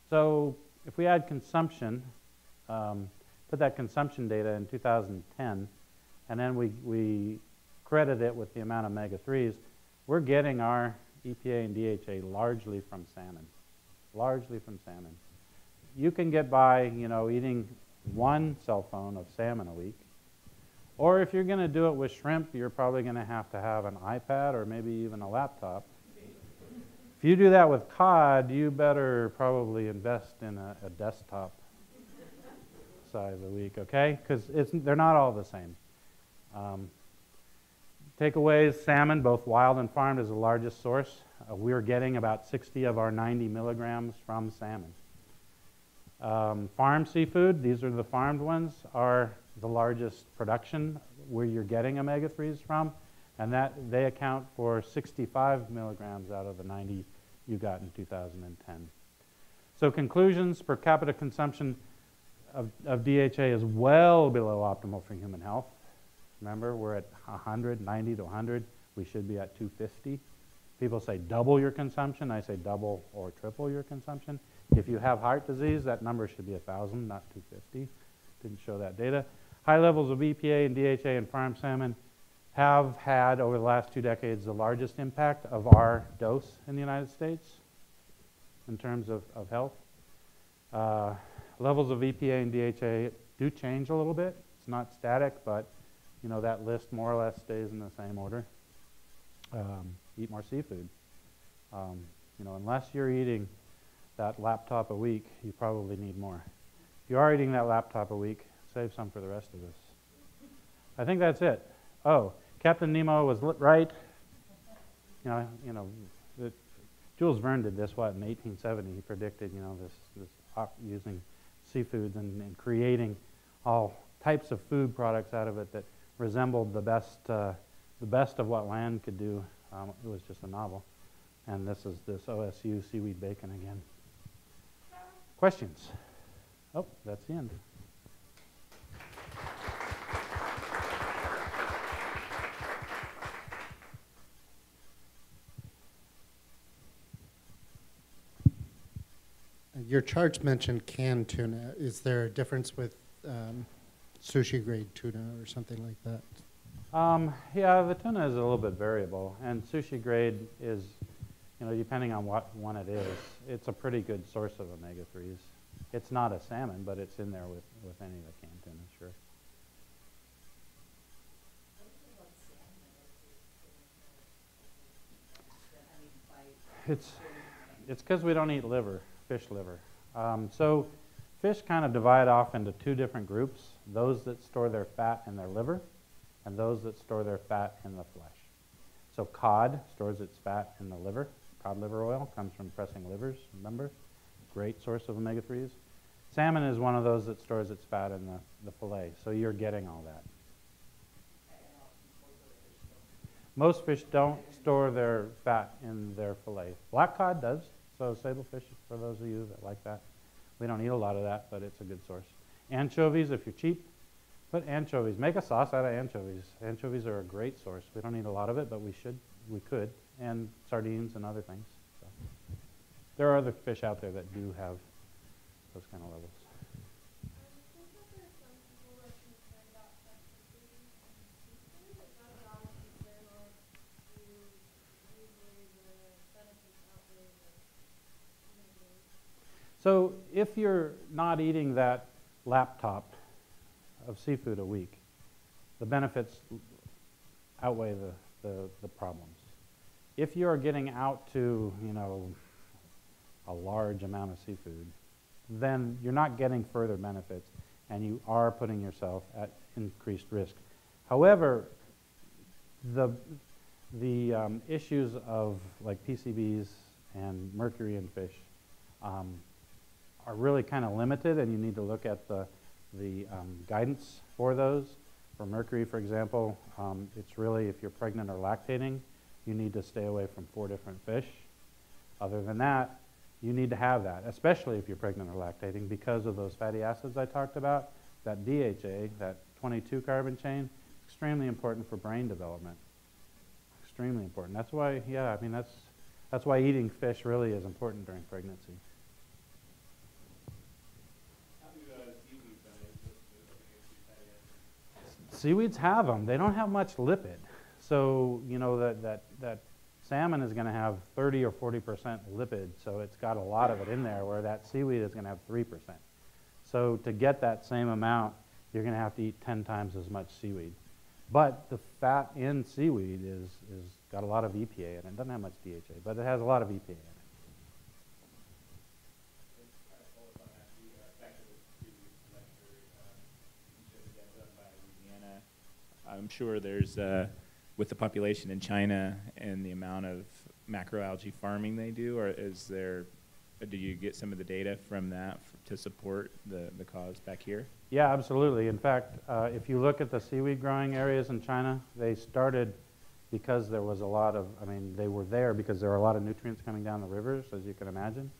So if we add consumption, put that consumption data in 2010, and then we credit it with the amount of omega-3s, we're getting our EPA and DHA largely from salmon. Largely from salmon. You can get by, eating 1 cell phone of salmon a week. Or if you're going to do it with shrimp, you're probably going to have an iPad or maybe even a laptop. If you do that with cod, you better probably invest in a desktop size a week, okay? Because they're not all the same. Takeaways, salmon, both wild and farmed, is the largest source. We're getting about 60 of our 90 milligrams from salmon. Farmed seafood, these are the farmed ones, are the largest production where you're getting omega-3s from, and that they account for 65 milligrams out of the 90 you got in 2010. So conclusions, per capita consumption of DHA is well below optimal for human health. Remember, we're at 100, 90 to 100. We should be at 250. People say double your consumption. I say double or triple your consumption. If you have heart disease, that number should be 1,000, not 250. Didn't show that data. High levels of EPA and DHA in farm salmon have had, over the last 2 decades, the largest impact of our dose in the United States in terms of health. Levels of EPA and DHA do change a little bit. It's not static, but you know, that list more or less stays in the same order. Eat more seafood. You know, unless you're eating that laptop a week, you probably need more. If you are eating that laptop a week, save some for the rest of us. I think that's it. Oh, Captain Nemo was right. Jules Verne did this, what, in 1870? He predicted, you know, this using seafoods and creating all types of food products out of it that resembled the best of what land could do. It was just a novel. And this is this OSU seaweed bacon again. Questions? Oh, that's the end. Your charts mentioned canned tuna. Is there a difference with sushi grade tuna or something like that? Yeah, the tuna is a little bit variable, and sushi grade is, you know, depending on what one it is, it's a pretty good source of omega-3s. It's not a salmon, but it's in there with any of the canned tuna, sure. It's because we don't eat liver, fish liver. So fish kind of divide off into 2 different groups, those that store their fat in their liver and those that store their fat in the flesh. So cod stores its fat in the liver. Cod liver oil comes from pressing livers, remember? Great source of omega-3s. Salmon is one of those that stores its fat in the fillet, so you're getting all that. Most fish don't store their fat in their fillet. Black cod does, so sablefish, for those of you that like that. We don't eat a lot of that, but it's a good source. Anchovies, if you're cheap, put anchovies. Make a sauce out of anchovies. Anchovies are a great source. We don't eat a lot of it, but we could, and sardines and other things. So there are other fish out there that do have those kind of levels. So if you're not eating that laptop of seafood a week, the benefits outweigh the problems. If you're getting out to, you know, a large amount of seafood, then you're not getting further benefits, and you are putting yourself at increased risk. However, the issues of like PCBs and mercury in fish are really kind of limited, and you need to look at the guidance for those. For mercury, for example, it's really, if you're pregnant or lactating, you need to stay away from 4 different fish. Other than that, you need to have that, especially if you're pregnant or lactating, because of those fatty acids I talked about. That DHA, that 22 carbon chain, extremely important for brain development. Extremely important. That's why, yeah, I mean, that's why eating fish really is important during pregnancy. Seaweeds have them. They don't have much lipid. So, you know, that salmon is going to have 30 or 40% lipid, so it's got a lot of it in there, where that seaweed is going to have 3%. So to get that same amount, you're going to have to eat 10 times as much seaweed. But the fat in seaweed is got a lot of EPA in it. It doesn't have much DHA, but it has a lot of EPA in it. I'm sure there's, with the population in China and the amount of macroalgae farming they do, or do you get some of the data from that to support the cause back here? Yeah, absolutely. In fact, if you look at the seaweed growing areas in China, they started because there was a lot of, they were there because there were a lot of nutrients coming down the rivers, as you can imagine.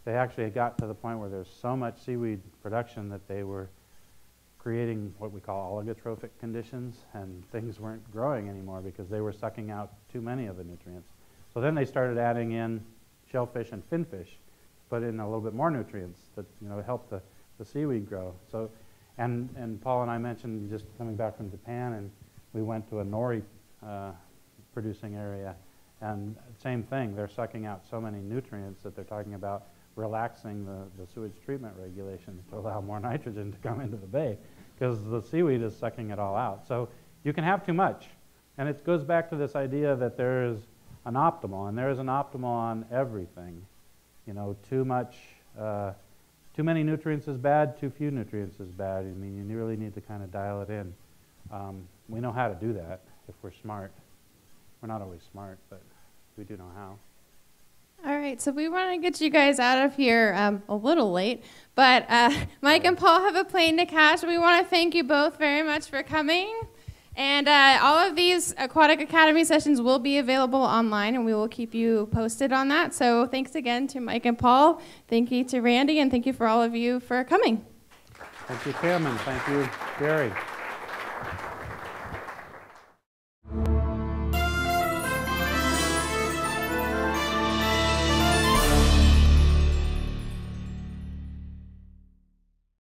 They actually got to the point where there's so much seaweed production that they were creating what we call oligotrophic conditions, and things weren't growing anymore because they were sucking out too many of the nutrients. So then they started adding in shellfish and finfish, put in a little bit more nutrients that help the seaweed grow. So, and Paul and I mentioned just coming back from Japan, and we went to a nori producing area, and same thing, they're sucking out so many nutrients that they're talking about relaxing the sewage treatment regulations to allow more nitrogen to come into the bay, because the seaweed is sucking it all out. So you can have too much. And it goes back to this idea that there is an optimal, and there is an optimal on everything. Too much, too many nutrients is bad, too few nutrients is bad. You really need to kind of dial it in. We know how to do that if we're smart. We're not always smart, but we do know how. All right, so we want to get you guys out of here a little late, but Mike and Paul have a plane to catch. We want to thank you both very much for coming. And all of these Aquatic Academy sessions will be available online, and we will keep you posted on that. So thanks again to Mike and Paul. Thank you to Randy, and thank you for all of you for coming. Thank you, Tim, and thank you, Gary.